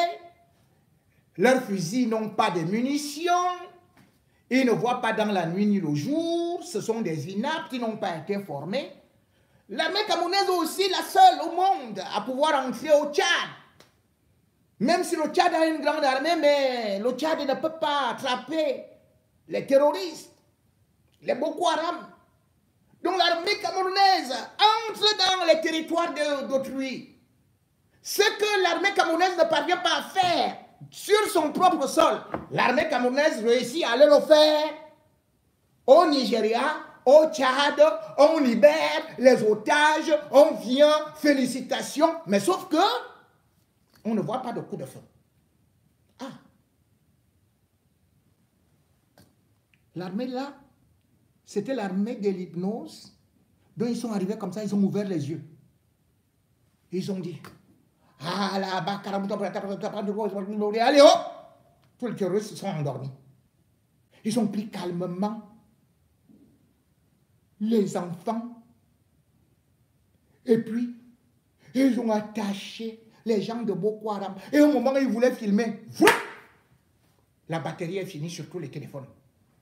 Leurs fusils n'ont pas de munitions. Ils ne voient pas dans la nuit ni le jour. Ce sont des inaptes qui n'ont pas été formés. L'armée camerounaise est aussi la seule au monde à pouvoir entrer au Tchad. Même si le Tchad a une grande armée, mais le Tchad ne peut pas attraper les terroristes, les Boko Haram. Donc l'armée camerounaise entre dans les territoires d'autrui. Ce que l'armée camerounaise ne parvient pas à faire sur son propre sol, l'armée camerounaise réussit à aller le faire au Nigeria, au Tchad, on libère les otages, on vient, félicitations, mais sauf que on ne voit pas de coup de feu. Ah, l'armée là, c'était l'armée de l'hypnose, dont ils sont arrivés comme ça, ils ont ouvert les yeux. Ils ont dit, ah là-bas, allez hop, tous les terroristes se sont endormis. Ils ont pris calmement les enfants, et puis ils ont attaché les gens de Boko Haram. Et au moment où ils voulaient filmer, la batterie est finie sur tous les téléphones.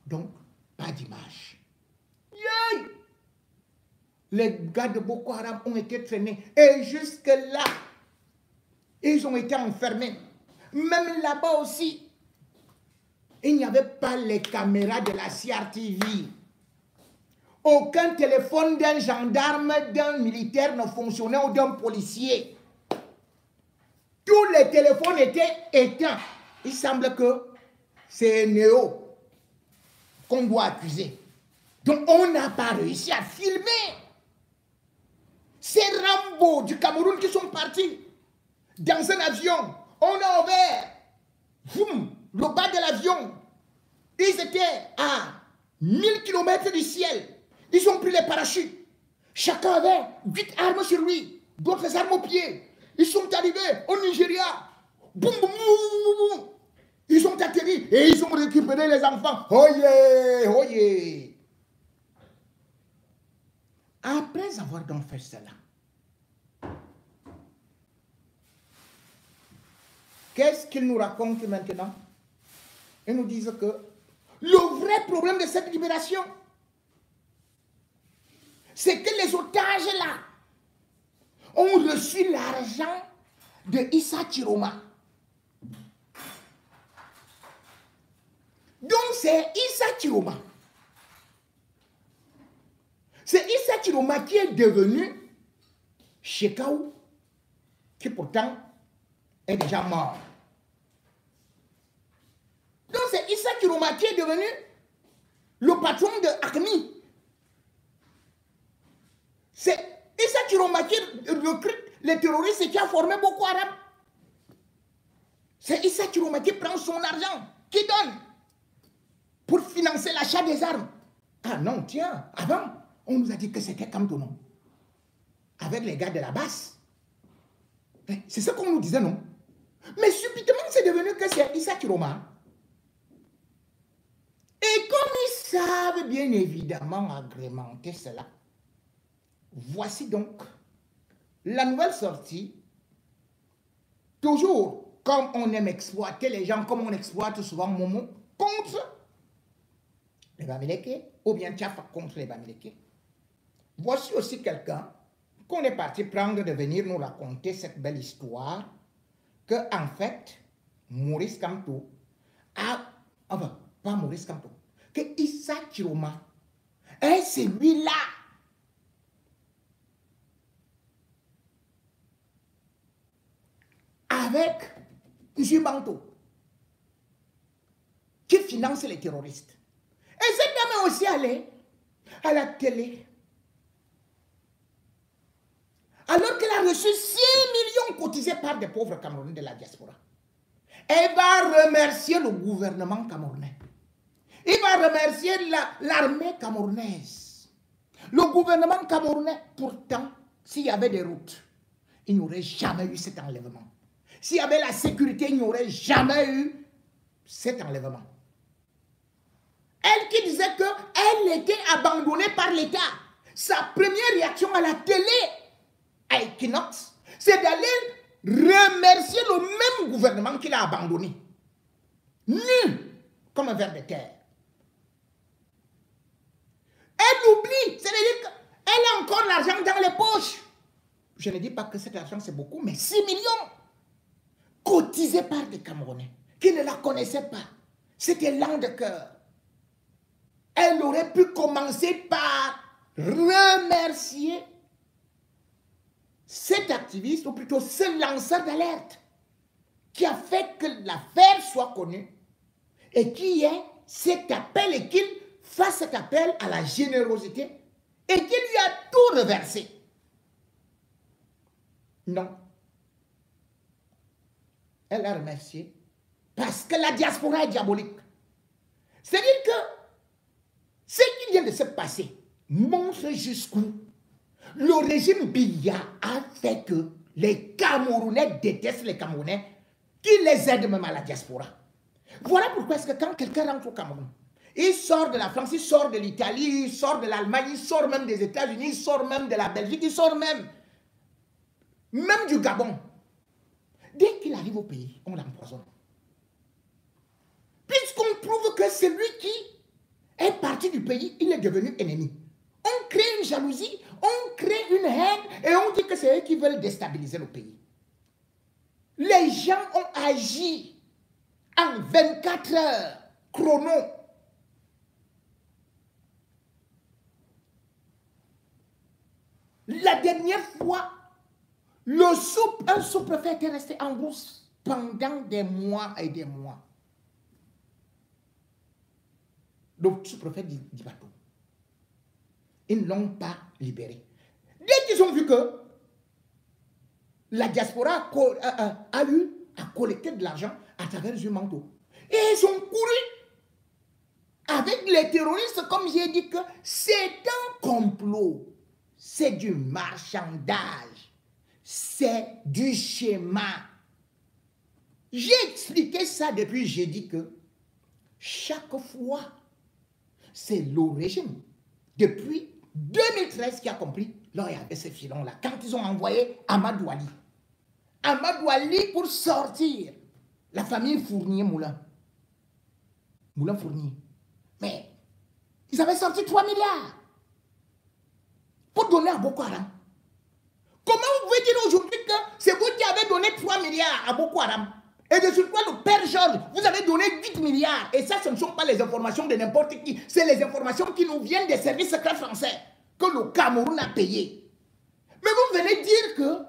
Donc, pas d'image. Yeah! Les gars de Boko Haram ont été traînés. Et jusque-là, ils ont été enfermés. Même là-bas aussi, il n'y avait pas les caméras de la CRTV. Aucun téléphone d'un gendarme, d'un militaire ne fonctionnait ou d'un policier. les téléphones étaient éteints. Il semble que c'est Néo qu'on doit accuser. Donc on n'a pas réussi à filmer. Ces Rambo du Cameroun qui sont partis dans un avion. On a ouvert le bas de l'avion. Ils étaient à 1000 km du ciel. Ils ont pris les parachutes. Chacun avait 8 armes sur lui, d'autres armes aux pieds. Ils sont arrivés au Nigeria. Boum, boum, boum, boum. Ils ont atterri et ils ont récupéré les enfants. Oyez, oyez. Après avoir donc fait cela, qu'est-ce qu'ils nous racontent maintenant? Ils nous disent que le vrai problème de cette libération, c'est que les otages là ont reçu l'argent de Issa Chiroma. Donc c'est Issa Chiroma. C'est Issa Chiroma qui est devenu Shekau, qui pourtant est déjà mort. Donc c'est Issa Chiroma qui est devenu le patron de ACMI. C'est Issa Chiroma qui recrute les terroristes et qui a formé Boko Haram. C'est Issa Chiroma qui prend son argent, qui donne pour financer l'achat des armes. Ah non, tiens, avant, on nous a dit que c'était Kamtono, avec les gars de la basse. C'est ça qu'on nous disait, non? Mais subitement, c'est devenu que c'est Issa Chiroma. Et comme ils savent bien évidemment agrémenter cela, voici donc la nouvelle sortie. Toujours, comme on aime exploiter les gens, comme on exploite souvent Momo, contre les Bamileke, ou bien Tchafa contre les Bamileke. Voici aussi quelqu'un qu'on est parti prendre de venir nous raconter cette belle histoire que, en fait, Maurice Kamto a... Enfin, pas Maurice Kamto, que Issa Chiroma est celui-là avec Jubanto qui finance les terroristes. Et cette dame est aussi allée à la télé alors qu'elle a reçu 6 millions cotisés par des pauvres Camerounais de la diaspora. Elle va remercier le gouvernement camerounais. Il va remercier l'armée camerounaise. Le gouvernement camerounais, pourtant, s'il y avait des routes, il n'y aurait jamais eu cet enlèvement. S'il y avait la sécurité, il n'y aurait jamais eu cet enlèvement. Elle qui disait qu'elle était abandonnée par l'État. Sa première réaction à la télé, à Equinox, c'est d'aller remercier le même gouvernement qui l'a abandonné. Nu comme un ver de terre. Elle oublie, c'est-à-dire qu'elle a encore l'argent dans les poches. Je ne dis pas que cet argent c'est beaucoup, mais 6 millions cotisés par des Camerounais qui ne la connaissaient pas. C'était lent de cœur. Elle aurait pu commencer par remercier cet activiste, ou plutôt ce lanceur d'alerte, qui a fait que l'affaire soit connue et qui est cet appel et qu'il fasse cet appel à la générosité et qu'il lui a tout reversé. Non. Elle a remercié parce que la diaspora est diabolique. C'est-à-dire que ce qui vient de se passer montre jusqu'où le régime Biya a fait que les Camerounais détestent les Camerounais qui les aident même à la diaspora. Voilà pourquoi est-ce que quand quelqu'un rentre au Cameroun, il sort de la France, il sort de l'Italie, il sort de l'Allemagne, il sort même des États-Unis, il sort même de la Belgique, il sort même du Gabon. Dès qu'il arrive au pays, on l'empoisonne. Puisqu'on trouve que celui qui est parti du pays, il est devenu ennemi. On crée une jalousie, on crée une haine et on dit que c'est eux qui veulent déstabiliser le pays. Les gens ont agi en 24 heures chrono. La dernière fois, un sous-préfet était resté en brousse. pendant des mois et des mois. Le sous-prophète d'Ibadan. Ils ne l'ont pas libéré. Dès qu'ils ont vu que la diaspora a eu à collecter de l'argent à travers un manteau, et ils ont couru avec les terroristes, comme j'ai dit, que c'est un complot, c'est du marchandage, c'est du schéma. J'ai expliqué ça depuis, j'ai dit que chaque fois, c'est le régime, depuis 2013 qui a compris, là il y avait ces filons-là, quand ils ont envoyé Amadou Ali. Amadou Ali pour sortir la famille Fournier-Moulin. Moulin-Fournier. Mais ils avaient sorti 3 milliards pour donner à Boko Haram. Comment vous pouvez dire aujourd'hui que c'est vous qui avez donné 3 milliards à Boko Haram? Et de sur quoi le père Georges, vous avez donné 8 milliards. Et ça, ce ne sont pas les informations de n'importe qui. C'est les informations qui nous viennent des services secrets français que le Cameroun a payé. Mais vous venez dire que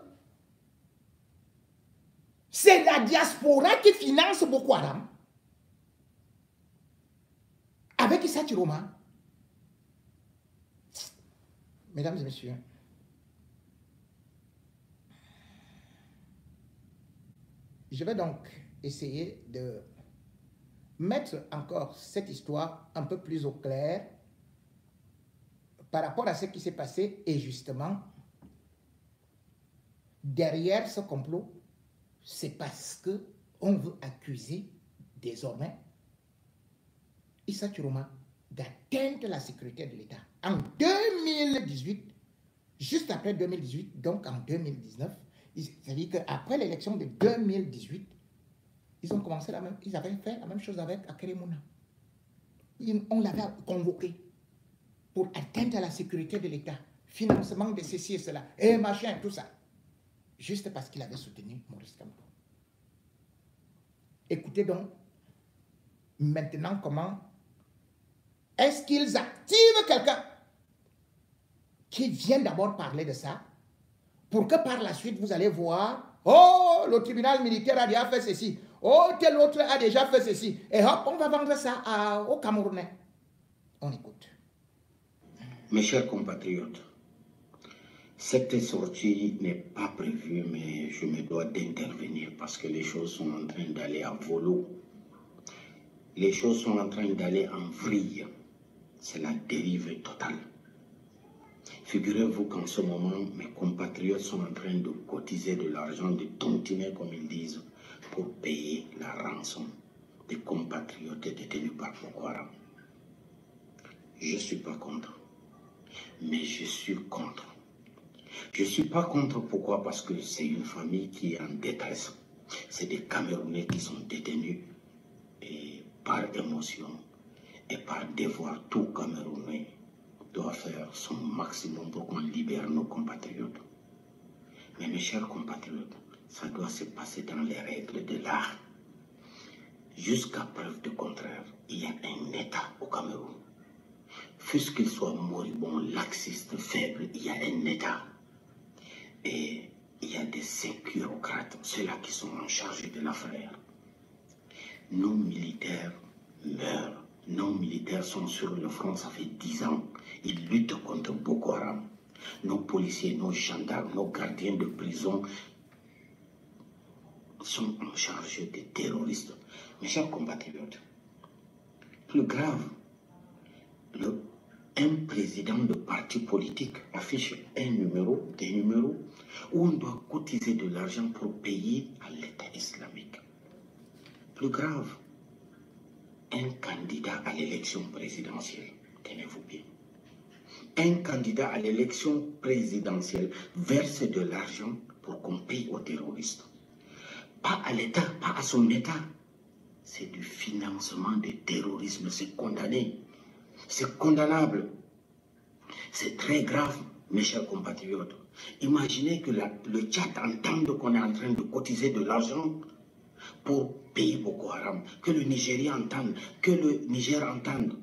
c'est la diaspora qui finance Boko Haram. Avec Issa Chiroma. Mesdames et messieurs, je vais donc essayer de mettre encore cette histoire un peu plus au clair par rapport à ce qui s'est passé. Et justement, derrière ce complot, c'est parce qu'on veut accuser désormais Issa Chiroma d'atteinte à la sécurité de l'État. En 2018, juste après 2018, donc en 2019, c'est-à-dire qu'après l'élection de 2018, ils ont commencé ils avaient fait la même chose avec Akeremouna. On l'avait convoqué pour atteinte à la sécurité de l'État, financement de ceci et cela, et machin, tout ça. Juste parce qu'il avait soutenu Maurice Kamto. Écoutez donc, maintenant comment est-ce qu'ils activent quelqu'un qui vient d'abord parler de ça, pour que par la suite vous allez voir, oh, le tribunal militaire a déjà fait ceci, oh, tel autre a déjà fait ceci, et hop, on va vendre ça aux Camerounais. On écoute. Mes chers compatriotes, cette sortie n'est pas prévue, mais je me dois d'intervenir parce que les choses sont en train d'aller à volo. Les choses sont en train d'aller en vrille. C'est la dérive totale. Figurez-vous qu'en ce moment, mes compatriotes sont en train de cotiser de l'argent, de tontiner, comme ils disent, pour payer la rançon des compatriotes détenus par Boko Haram. Je ne suis pas contre, mais je suis contre. Je ne suis pas contre, pourquoi? Parce que c'est une famille qui est en détresse. C'est des Camerounais qui sont détenus et par émotion et par devoir. Tout Camerounais doit faire son maximum pour qu'on libère nos compatriotes. Mais mes chers compatriotes, ça doit se passer dans les règles de l'art. Jusqu'à preuve du contraire, il y a un État au Cameroun. Fût-ce qu'il soit moribond, laxiste, faible, il y a un État. Et il y a des sécurocrates, ceux-là qui sont en charge de l'affaire. Nos militaires meurent. Nos militaires sont sur le front, ça fait 10 ans. Ils luttent contre Boko Haram. Nos policiers, nos gendarmes, nos gardiens de prison sont en charge des terroristes. Mes chers compatriotes, plus grave, un président de parti politique affiche des numéros où on doit cotiser de l'argent pour payer à l'État islamique. Plus grave, un candidat à l'élection présidentielle, tenez-vous bien, un candidat à l'élection présidentielle verse de l'argent pour qu'on paye aux terroristes. Pas à l'État, pas à son État. C'est du financement du terrorisme, c'est condamné. C'est condamnable. C'est très grave, mes chers compatriotes. Imaginez que le Tchad entende qu'on est en train de cotiser de l'argent pour payer Boko Haram, que le Nigeria entende, que le Niger entende,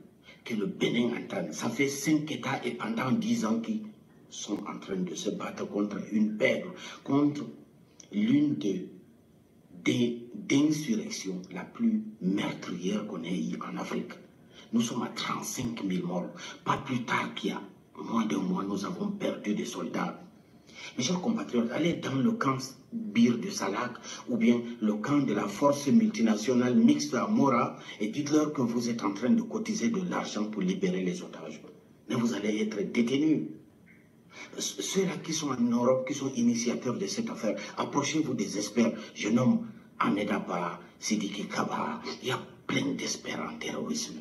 que le Bénin entende. Ça fait 5 États et pendant 10 ans qui sont en train de se battre contre une pègre, contre l'une des d'insurrection la plus meurtrière qu'on ait eue en Afrique. Nous sommes à 35 000 morts. Pas plus tard qu'il y a moins d'un mois, nous avons perdu des soldats. Mes chers compatriotes, allez dans le camp Bir de Salak ou bien le camp de la force multinationale mixte à Mora et dites-leur que vous êtes en train de cotiser de l'argent pour libérer les otages. Mais vous allez être détenus. Ceux-là qui sont en Europe, qui sont initiateurs de cette affaire, approchez-vous des experts. Je nomme Ahmed Abba, Sidiki Kaba, il y a plein d'experts en terrorisme.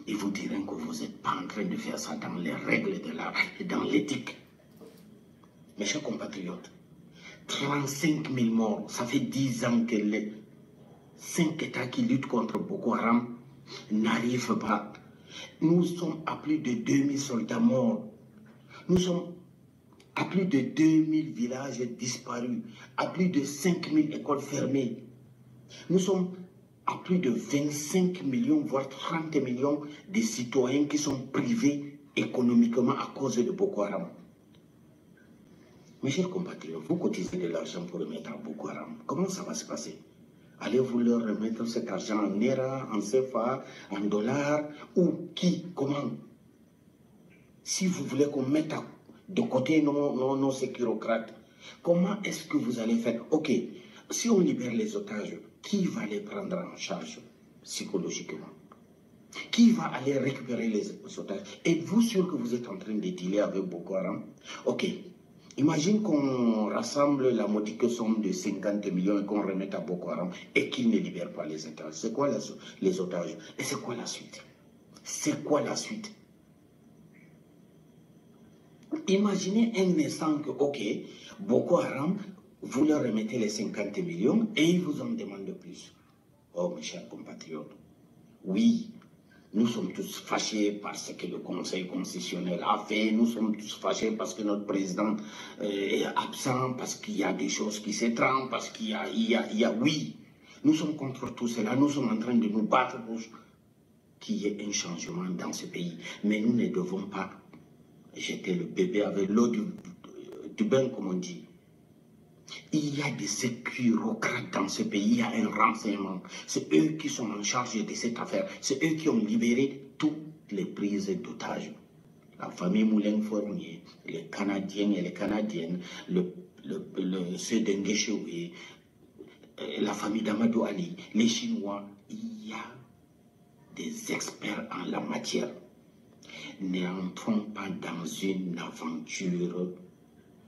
Ils vous diront que vous n'êtes pas en train de faire ça dans les règles de l'art et dans l'éthique. Mes chers compatriotes, 35 000 morts, ça fait 10 ans que les 5 États qui luttent contre Boko Haram n'arrivent pas. Nous sommes à plus de 2000 soldats morts. Nous sommes à plus de 2000 villages disparus, à plus de 5000 écoles fermées. Nous sommes à plus de 25 millions, voire 30 millions de citoyens qui sont privés économiquement à cause de Boko Haram. Mes chers compatriotes, vous cotisez de l'argent pour remettre à Boko Haram. Comment ça va se passer? Allez-vous leur remettre cet argent en Naira, en CFA, en dollars, ou qui, comment? Si vous voulez qu'on mette de côté nos sécurocrates, comment est-ce que vous allez faire? Ok, si on libère les otages, qui va les prendre en charge psychologiquement? Qui va aller récupérer les otages? Êtes-vous sûr que vous êtes en train de dealer avec Boko Haram? Ok, imagine qu'on rassemble la modique somme de 50 millions et qu'on remette à Boko Haram et qu'ils ne libèrent pas les otages. C'est quoi les otages? Et c'est quoi la suite? C'est quoi la suite? Imaginez un instant que, ok, Boko Haram, vous leur remettez les 50 millions et ils vous en demandent plus. Oh, mes chers compatriotes, oui, nous sommes tous fâchés parce que le Conseil constitutionnel a fait, nous sommes tous fâchés parce que notre président est absent, parce qu'il y a des choses qui s'étranglent, parce qu'il y a, oui, nous sommes contre tout cela, nous sommes en train de nous battre pour qu'il y ait un changement dans ce pays. Mais nous ne devons pas jeter le bébé avec l'eau du bain, comme on dit. Il y a des sécurocrates dans ce pays, il y a un renseignement. C'est eux qui sont en charge de cette affaire. C'est eux qui ont libéré toutes les prises d'otages. La famille Moulin-Fournier, les Canadiens et les Canadiennes, ceux d'Nguécheoué, la famille d'Amadou Ali, les Chinois. Il y a des experts en la matière. N'entrons pas dans une aventure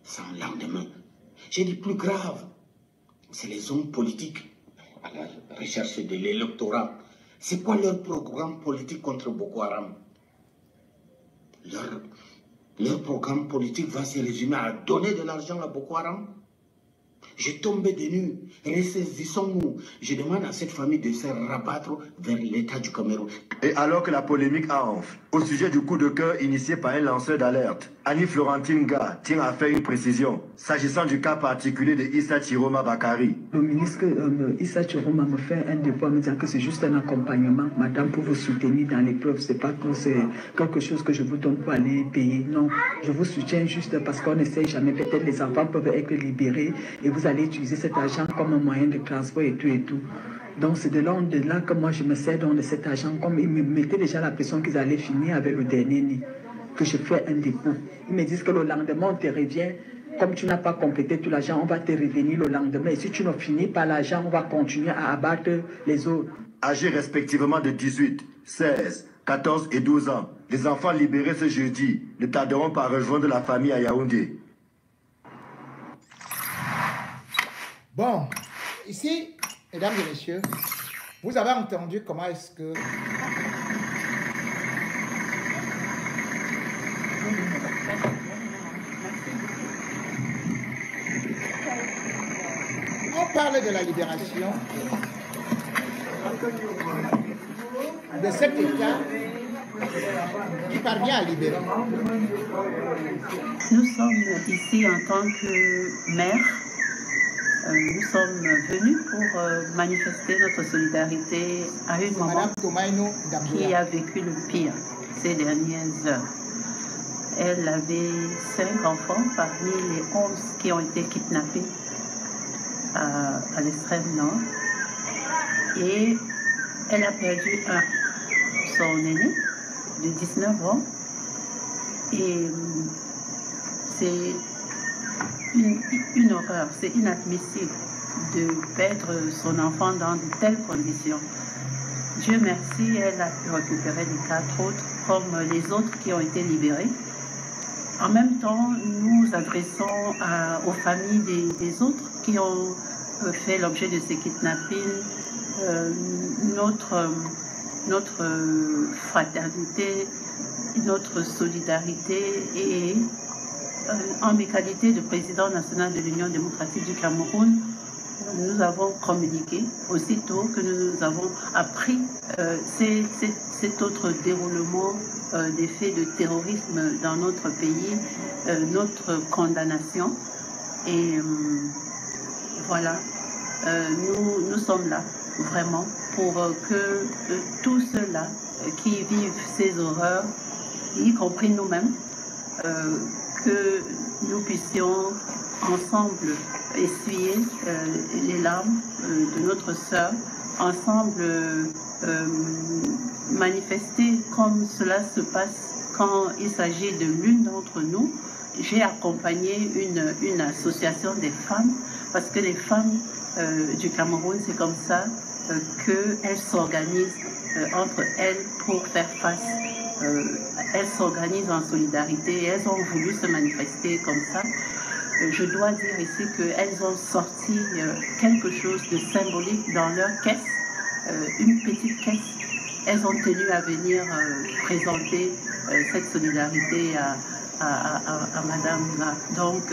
sans lendemain. J'ai dit plus grave, c'est les hommes politiques à la recherche de l'électorat. C'est quoi leur programme politique contre Boko Haram? Leur programme politique va se résumer à donner de l'argent à Boko Haram. Je tombe des nues, ressaisissons-nous. Je demande à cette famille de se rabattre vers l'État du Cameroun. Et alors que la polémique enfle, au sujet du coup de cœur initié par un lanceur d'alerte, Annie-Florentine Ga tient à faire une précision, s'agissant du cas particulier de Issa Chiroma Bakari. Le ministre Issa Chiroma me fait un dépôt me dire que c'est juste un accompagnement, madame, pour vous soutenir dans l'épreuve. C'est pas que c'est quelque chose que je vous donne pour aller payer. Non, je vous soutiens juste parce qu'on ne sait jamais. Peut-être les enfants peuvent être libérés et vous allez utiliser cet argent comme un moyen de transport et tout et tout. Donc c'est de là que moi je me sers de cet argent, comme ils me mettaient déjà la pression qu'ils allaient finir avec le dernier nid, que je fais un dépôt. Ils me disent que le lendemain on te revient, comme tu n'as pas complété tout l'argent, on va te revenir le lendemain. Et si tu ne finis pas l'argent, on va continuer à abattre les autres. Âgés respectivement de 18, 16, 14 et 12 ans, les enfants libérés ce jeudi ne tarderont pas à rejoindre la famille à Yaoundé. Bon, ici, mesdames et messieurs, vous avez entendu comment est-ce que on parle de la libération de cet État qui parvient à libérer. Nous sommes ici en tant que maire. Nous sommes venus pour manifester notre solidarité à une maman qui a vécu le pire ces dernières heures. Elle avait 5 enfants parmi les 11 qui ont été kidnappés. à l'extrême nord. Et elle a perdu son aîné de 19 ans. Et c'est une horreur, c'est inadmissible de perdre son enfant dans de telles conditions. Dieu merci, elle a pu récupérer les 4 autres, comme les autres qui ont été libérés. En même temps, nous adressons aux familles des autres qui ont fait l'objet de ces kidnappings notre fraternité, notre solidarité et en mes qualités de président national de l'Union démocratique du Cameroun, nous avons communiqué aussitôt que nous avons appris cet autre déroulement des faits de terrorisme dans notre pays, notre condamnation. Et voilà, nous sommes là vraiment pour que tous ceux-là qui vivent ces horreurs, y compris nous-mêmes, que nous puissions ensemble essuyer les larmes de notre sœur, ensemble manifester comme cela se passe quand il s'agit de l'une d'entre nous. J'ai accompagné une association des femmes, parce que les femmes du Cameroun, c'est comme ça qu'elles s'organisent entre elles pour faire face. Elles s'organisent en solidarité et elles ont voulu se manifester comme ça. Je dois dire ici qu'elles ont sorti quelque chose de symbolique dans leur caisse, une petite caisse. Elles ont tenu à venir présenter cette solidarité à Madame là. Donc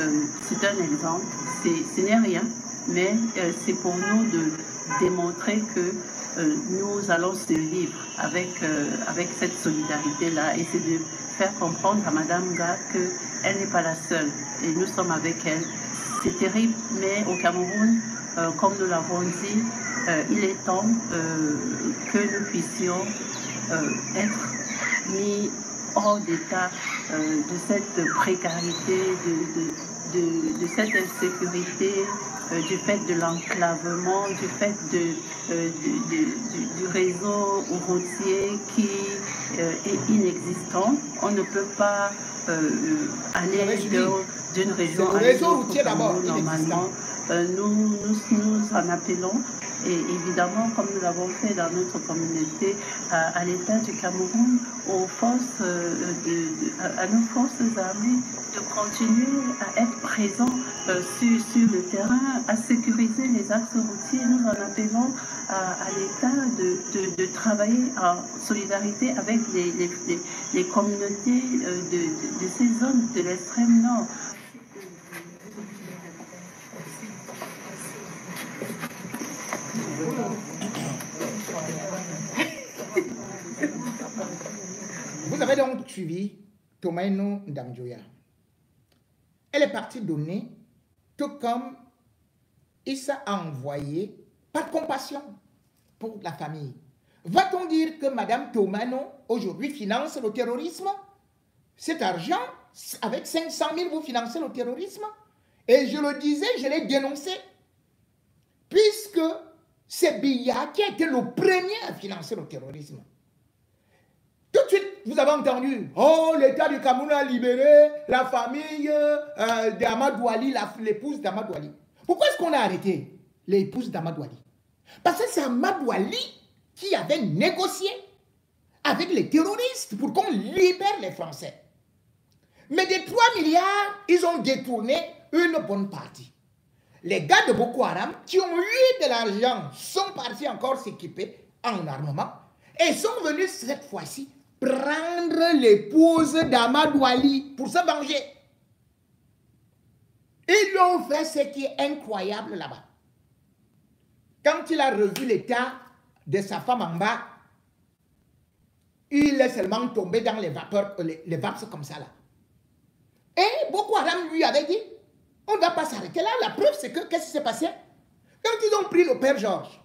c'est un exemple, ce n'est rien, mais c'est pour nous de démontrer que nous allons se vivre avec cette solidarité-là, et c'est de faire comprendre à Madame Ga qu'elle n'est pas la seule, et nous sommes avec elle. C'est terrible, mais au Cameroun, comme nous l'avons dit, il est temps que nous puissions être mis hors d'état de cette précarité, de cette insécurité, du fait de l'enclavement, du fait du réseau routier qui est inexistant. On ne peut pas aller d'une région à une autre normalement. Nous en appelons, et évidemment, comme nous l'avons fait dans notre communauté, à l'État du Cameroun, à nos forces armées, de continuer à être présents sur le terrain, à sécuriser les axes routiers. Nous en appelons à l'État de travailler en solidarité avec les communautés de ces zones de l'extrême nord. Vous avez donc suivi Tomaino Ndamjoya. Elle est partie donner, tout comme Issa a envoyé, par compassion pour la famille. Va-t-on dire que Madame Tomaino, aujourd'hui, finance le terrorisme? Cet argent, avec 500 000, vous financez le terrorisme? Et je le disais, je l'ai dénoncé. Puisque c'est Biya qui a été le premier à financer le terrorisme. Tout de suite, vous avez entendu, oh, l'État du Cameroun a libéré la famille d'Amadou Ali, l'épouse d'Amadou Ali. Pourquoi est-ce qu'on a arrêté l'épouse d'Amadou Ali? Parce que c'est Amadou Ali qui avait négocié avec les terroristes pour qu'on libère les Français. Mais des 3 milliards, ils ont détourné une bonne partie. Les gars de Boko Haram qui ont eu de l'argent sont partis encore s'équiper en armement et sont venus cette fois-ci prendre l'épouse d'Amadou Ali pour se venger. Ils lui ont fait ce qui est incroyable là-bas. Quand il a revu l'état de sa femme en bas, il est seulement tombé dans les vapeurs, les vapes comme ça là. Et Boko Haram lui avait dit, on ne va pas s'arrêter là. La preuve, c'est que, qu'est-ce qui s'est passé? Quand ils ont pris le père Georges,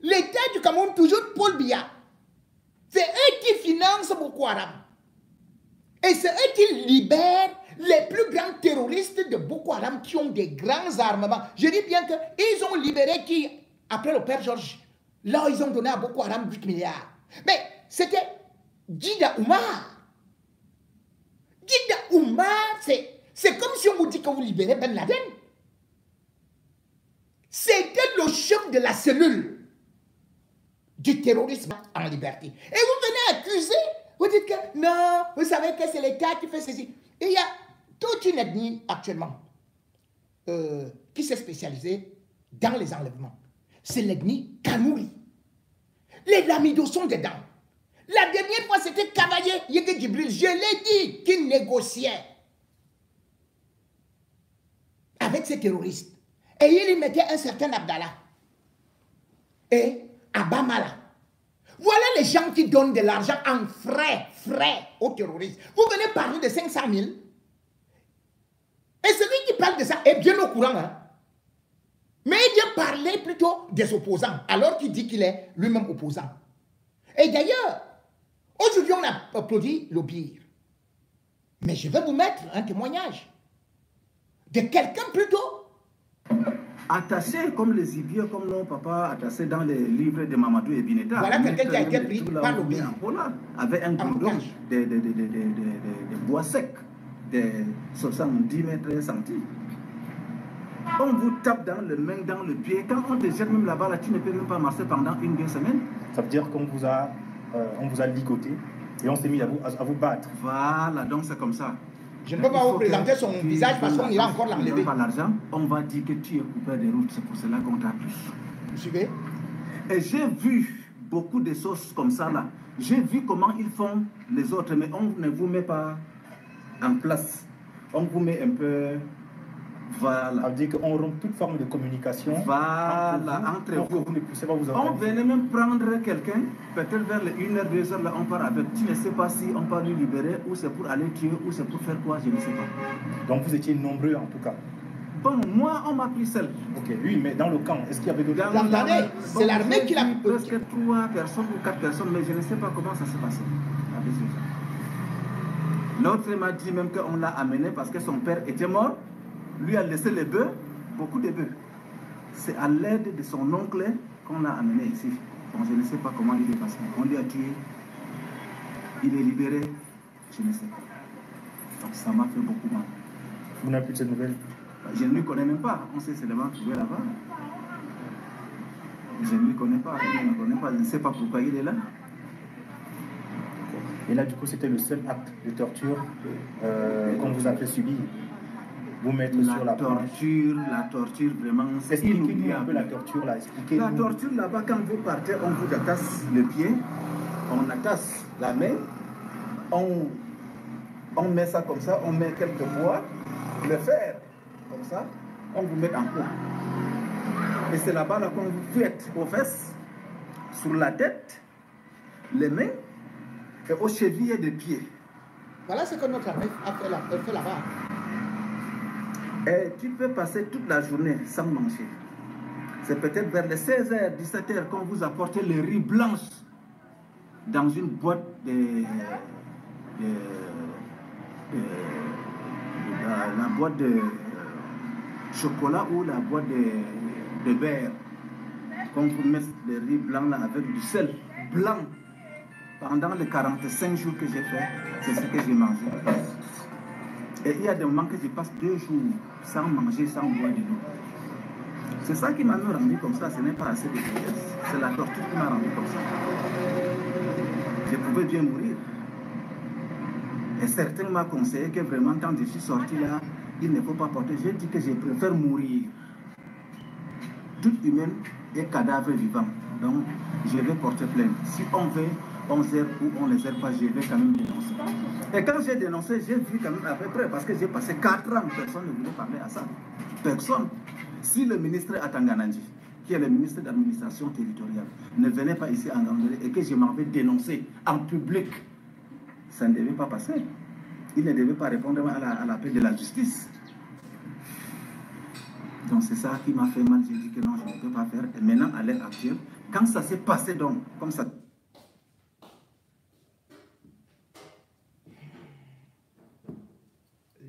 l'État du Cameroun, toujours Paul Biya, c'est eux qui financent Boko Haram. Et c'est eux qui libèrent les plus grands terroristes de Boko Haram qui ont des grands armements. Je dis bien qu'ils ont libéré qui, après le père Georges, là ils ont donné à Boko Haram 8 milliards. Mais c'était Djida Oumar. Djida Oumar, c'est comme si on vous dit que vous libérez Ben Laden. C'était le chef de la cellule du terrorisme en liberté. Et vous venez accuser, vous dites que non, vous savez que c'est l'État qui fait ceci. Et il y a toute une ethnie actuellement qui s'est spécialisée dans les enlèvements. C'est l'ethnie Kanouri. Les Lamidos sont dedans. La dernière fois, c'était Cavalier Yégué Djibril, je l'ai dit, qui négociait avec ces terroristes. Et il y mettait un certain Abdallah et Abamala. Voilà les gens qui donnent de l'argent en frais aux terroristes. Vous venez parler de 500 000. Et celui qui parle de ça est bien au courant. Hein? Mais il vient parler plutôt des opposants, alors qu'il dit qu'il est lui-même opposant. Et d'ailleurs, aujourd'hui on a applaudi l'Obir. Mais je vais vous mettre un témoignage de quelqu'un plutôt attaché comme les Ibiers, comme nos papas attachés dans les livres de Mamadou et Bineta. Voilà quelqu'un qui a été pris par l'Obir. Avec un goudron de bois sec de 70 mètres centimes. On vous tape dans le main, dans le pied. Quand on te jette même là-bas, là, tu ne peux même pas marcher pendant 1-2 semaines. Ça veut dire qu'on vous a ligoté et on s'est mis à vous battre. Voilà, donc c'est comme ça. Je ne peux pas vous présenter son visage parce qu'on ira encore l'enlever. Pas l'argent, on va dire que tu es coupé de route, c'est pour cela qu'on t'a pris. Vous suivez? Et j'ai vu beaucoup de choses comme ça là. J'ai vu comment ils font les autres, mais on ne vous met pas en place. On vous met un peu. Voilà. Ça veut dire qu'on rompt toute forme de communication. Voilà, entre vous. Vous ne poussez pas vous on venait même prendre quelqu'un, peut-être vers les 1h, 2h, là, on part avec. Tu ne sais pas si on peut lui libérer, ou c'est pour aller tuer, ou c'est pour faire quoi, je ne sais pas. Donc vous étiez nombreux en tout cas. Bon, moi, on m'a pris seul. Ok, oui, mais dans le camp, est-ce qu'il y avait d'autres? Attendez, c'est l'armée qui l'a pris. Presque 3 personnes ou 4 personnes, mais je ne sais pas comment ça s'est passé. L'autre m'a dit même qu'on l'a amené parce que son père était mort. Lui a laissé les bœufs, beaucoup de bœufs. C'est à l'aide de son oncle qu'on l'a amené ici. Bon, je ne sais pas comment il est passé. On lui a tué. Il est libéré. Je ne sais pas. Donc ça m'a fait beaucoup mal. Vous n'avez plus de ces nouvelles? Je ne lui connais même pas. On s'est seulement trouvé là-bas. Je ne lui connais pas. Je ne le connais pas. Je ne sais pas pourquoi il est là. Et là, du coup, c'était le seul acte de torture qu'on vous a fait subir. Vous mettre sur la torture, la torture vraiment, c'est expliquez-nous un peu la torture là, expliquez-nous. La torture là-bas, quand vous partez, on vous attache le pied, on attache la main, on met ça comme ça, on met quelques bois, le fer, comme ça, on vous met en coin. Et c'est là-bas là, qu'on vous fouette aux fesses, sur la tête, les mains et aux chevilles des pieds. Voilà ce que notre armée a fait là-bas. Et tu peux passer toute la journée sans manger. C'est peut-être vers les 16h, 17h qu'on vous apporte les riz blanches dans une boîte la boîte de chocolat ou la boîte de beurre. Qu'on vous met les riz blancs là avec du sel blanc. Pendant les 45 jours que j'ai fait, c'est ce que j'ai mangé. Et il y a des moments que je passe 2 jours sans manger, sans boire de l'eau. C'est ça qui m'a rendu comme ça, ce n'est pas assez de vitesse. C'est la torture qui m'a rendu comme ça. Je pouvais bien mourir. Et certains m'ont conseillé que vraiment quand je suis sorti là, il ne faut pas porter. J'ai dit que je préfère mourir. Tout humain est cadavre vivant. Donc je vais porter plainte. Si on veut, on zère ou on ne les zère pas, je vais quand même dénoncer. Et quand j'ai dénoncé, j'ai vu quand même à peu près, parce que j'ai passé 4 ans, personne ne voulait parler à ça. Personne. Si le ministre Atanganandji, qui est le ministre d'administration territoriale, ne venait pas ici en Gambie et que je m'avais dénoncé en public, ça ne devait pas passer. Il ne devait pas répondre à l'appel de la justice. Donc c'est ça qui m'a fait mal. J'ai dit que non, je ne peux pas faire. Et maintenant, à l'heure actuelle, quand ça s'est passé donc, comme ça...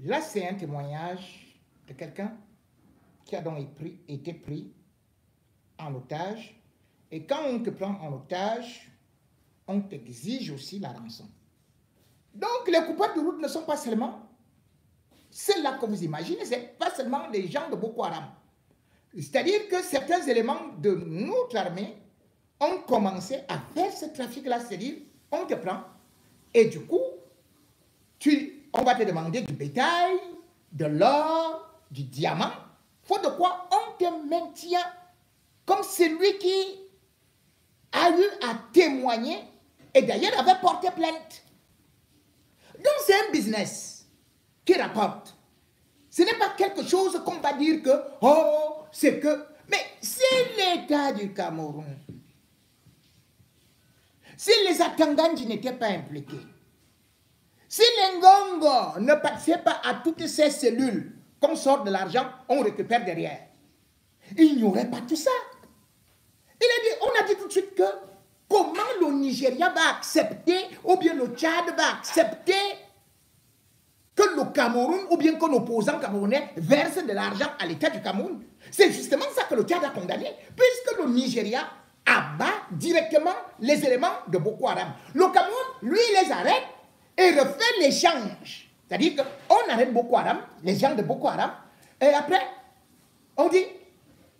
Je Là, c'est un témoignage de quelqu'un qui a donc été pris en otage. Et quand on te prend en otage, on t'exige aussi la rançon. Donc, les coupables de route ne sont pas seulement ceux-là que vous imaginez, ce n'est pas seulement les gens de Boko Haram. C'est-à-dire que certains éléments de notre armée ont commencé à faire ce trafic-là, c'est-à-dire, on te prend, et du coup, on va te demander du bétail, de l'or, du diamant, faute de quoi on te maintient comme celui qui a eu à témoigner et d'ailleurs avait porté plainte. Donc c'est un business qui rapporte. Ce n'est pas quelque chose qu'on va dire que, oh, c'est que... Mais si l'État du Cameroun, si les Atangandji n'étaient pas impliqués, si les Ngongo ne participaient pas à toutes ces cellules, qu'on sort de l'argent, on récupère derrière, il n'y aurait pas tout ça. On a dit tout de suite que comment le Nigeria va accepter, ou bien le Tchad va accepter que le Cameroun, ou bien qu'un opposant camerounais verse de l'argent à l'État du Cameroun. C'est justement ça que le Tchad a condamné, puisque le Nigeria abat directement les éléments de Boko Haram. Le Cameroun, lui, les arrête et refait l'échange. C'est-à-dire qu'on arrête Boko Haram, les gens de Boko Haram, et après, on dit,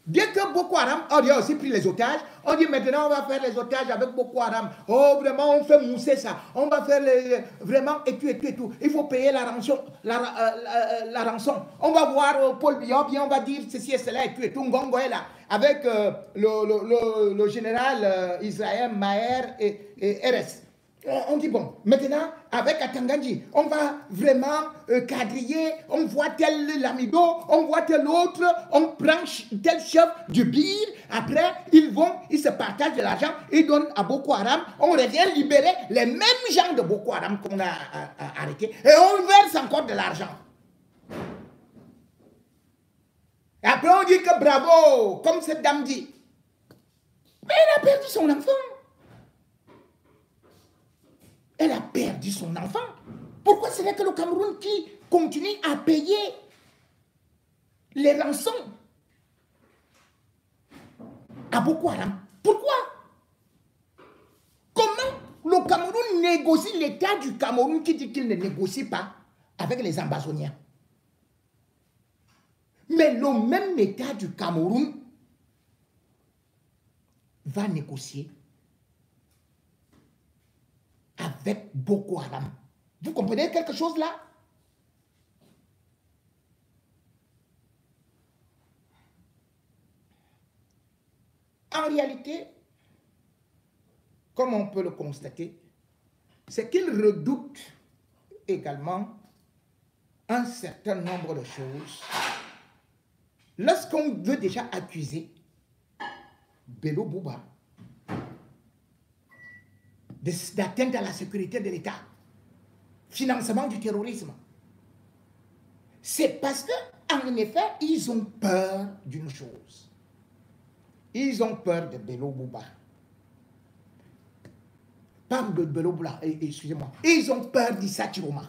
dès que Boko Haram, on a aussi pris les otages, on dit maintenant on va faire les otages avec Boko Haram. Oh, vraiment, on fait mousser ça. On va faire vraiment et tout et tout et tout. Il faut payer la rançon. La rançon. On va voir Paul Biya, bien on va dire ceci et cela et tout et tout. Ngongo est là. Avec le général Israël Maher et RS. On dit bon, maintenant, avec Atangandji, on va vraiment quadriller, on voit tel Lamido, on voit tel autre, on prend tel chef du Bir, après, ils se partagent de l'argent, ils donnent à Boko Haram, on revient libérer les mêmes gens de Boko Haram qu'on a arrêtés, et on verse encore de l'argent. Et après, on dit que bravo, comme cette dame dit. Mais elle a perdu son enfant. Elle a perdu son enfant. Pourquoi ce n'est que le Cameroun qui continue à payer les rançons à Boko Haram? Pourquoi? Comment le Cameroun négocie, l'État du Cameroun qui dit qu'il ne négocie pas avec les Ambazoniens? Mais le même État du Cameroun va négocier avec Boko Haram. Vous comprenez quelque chose là? En réalité, comme on peut le constater, c'est qu'ils redoutent également un certain nombre de choses. Lorsqu'on veut déjà accuser Bello Bouba d'atteinte à la sécurité de l'État, financement du terrorisme, c'est parce qu'en effet, ils ont peur d'une chose. Ils ont peur de Bello Bouba. Pas de Bello Bouba, excusez-moi. Ils ont peur d'Issa Chiroma.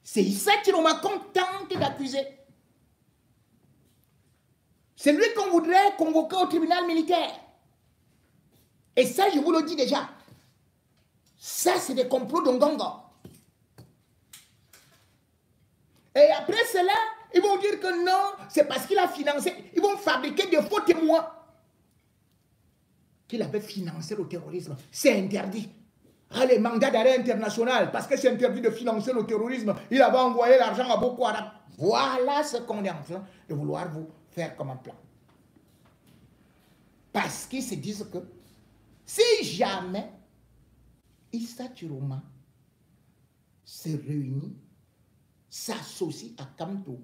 C'est Issa Chiroma qu'on tente d'accuser. C'est lui qu'on voudrait convoquer au tribunal militaire. Et ça, je vous le dis déjà. Ça, c'est des complots de Ngongo. Et après cela, ils vont dire que non, c'est parce qu'il a financé. Ils vont fabriquer des faux témoins qu'il avait financé le terrorisme. C'est interdit. Ah, les mandats d'arrêt international, parce que c'est interdit de financer le terrorisme, il avait envoyé l'argent à Boko Haram. Voilà ce qu'on est en train de vouloir vous faire comme un plan. Parce qu'ils se disent que si jamais Issa Chiroma se réunit, s'associe à Kamto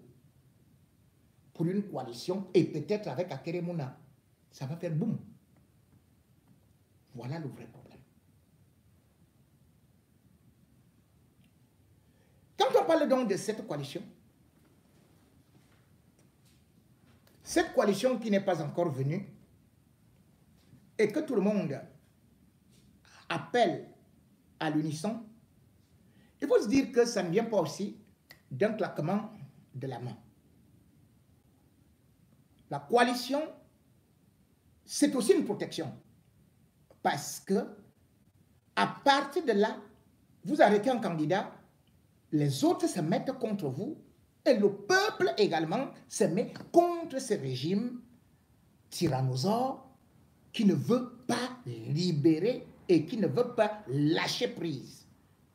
pour une coalition et peut-être avec Akeremouna, ça va faire boum. Voilà le vrai problème. Quand on parle donc de cette coalition qui n'est pas encore venue et que tout le monde appelle à l'unisson, il faut se dire que ça ne vient pas aussi d'un claquement de la main. La coalition, c'est aussi une protection. Parce que, à partir de là, vous arrêtez un candidat, les autres se mettent contre vous, et le peuple également se met contre ce régime tyrannosaure qui ne veut pas libérer et qui ne veut pas lâcher prise,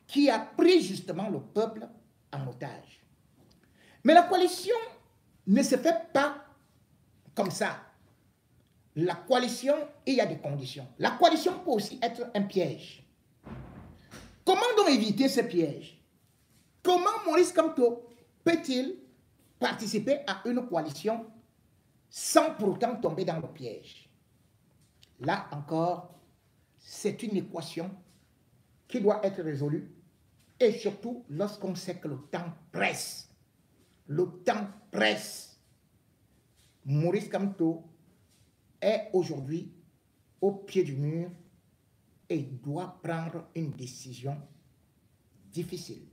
qui a pris justement le peuple en otage. Mais la coalition ne se fait pas comme ça. La coalition, il y a des conditions. La coalition peut aussi être un piège. Comment donc éviter ce piège? Comment Maurice Kamto peut-il participer à une coalition sans pourtant tomber dans le piège? Là encore, c'est une équation qui doit être résolue, et surtout lorsqu'on sait que le temps presse. Le temps presse. Maurice Kamto est aujourd'hui au pied du mur et doit prendre une décision difficile.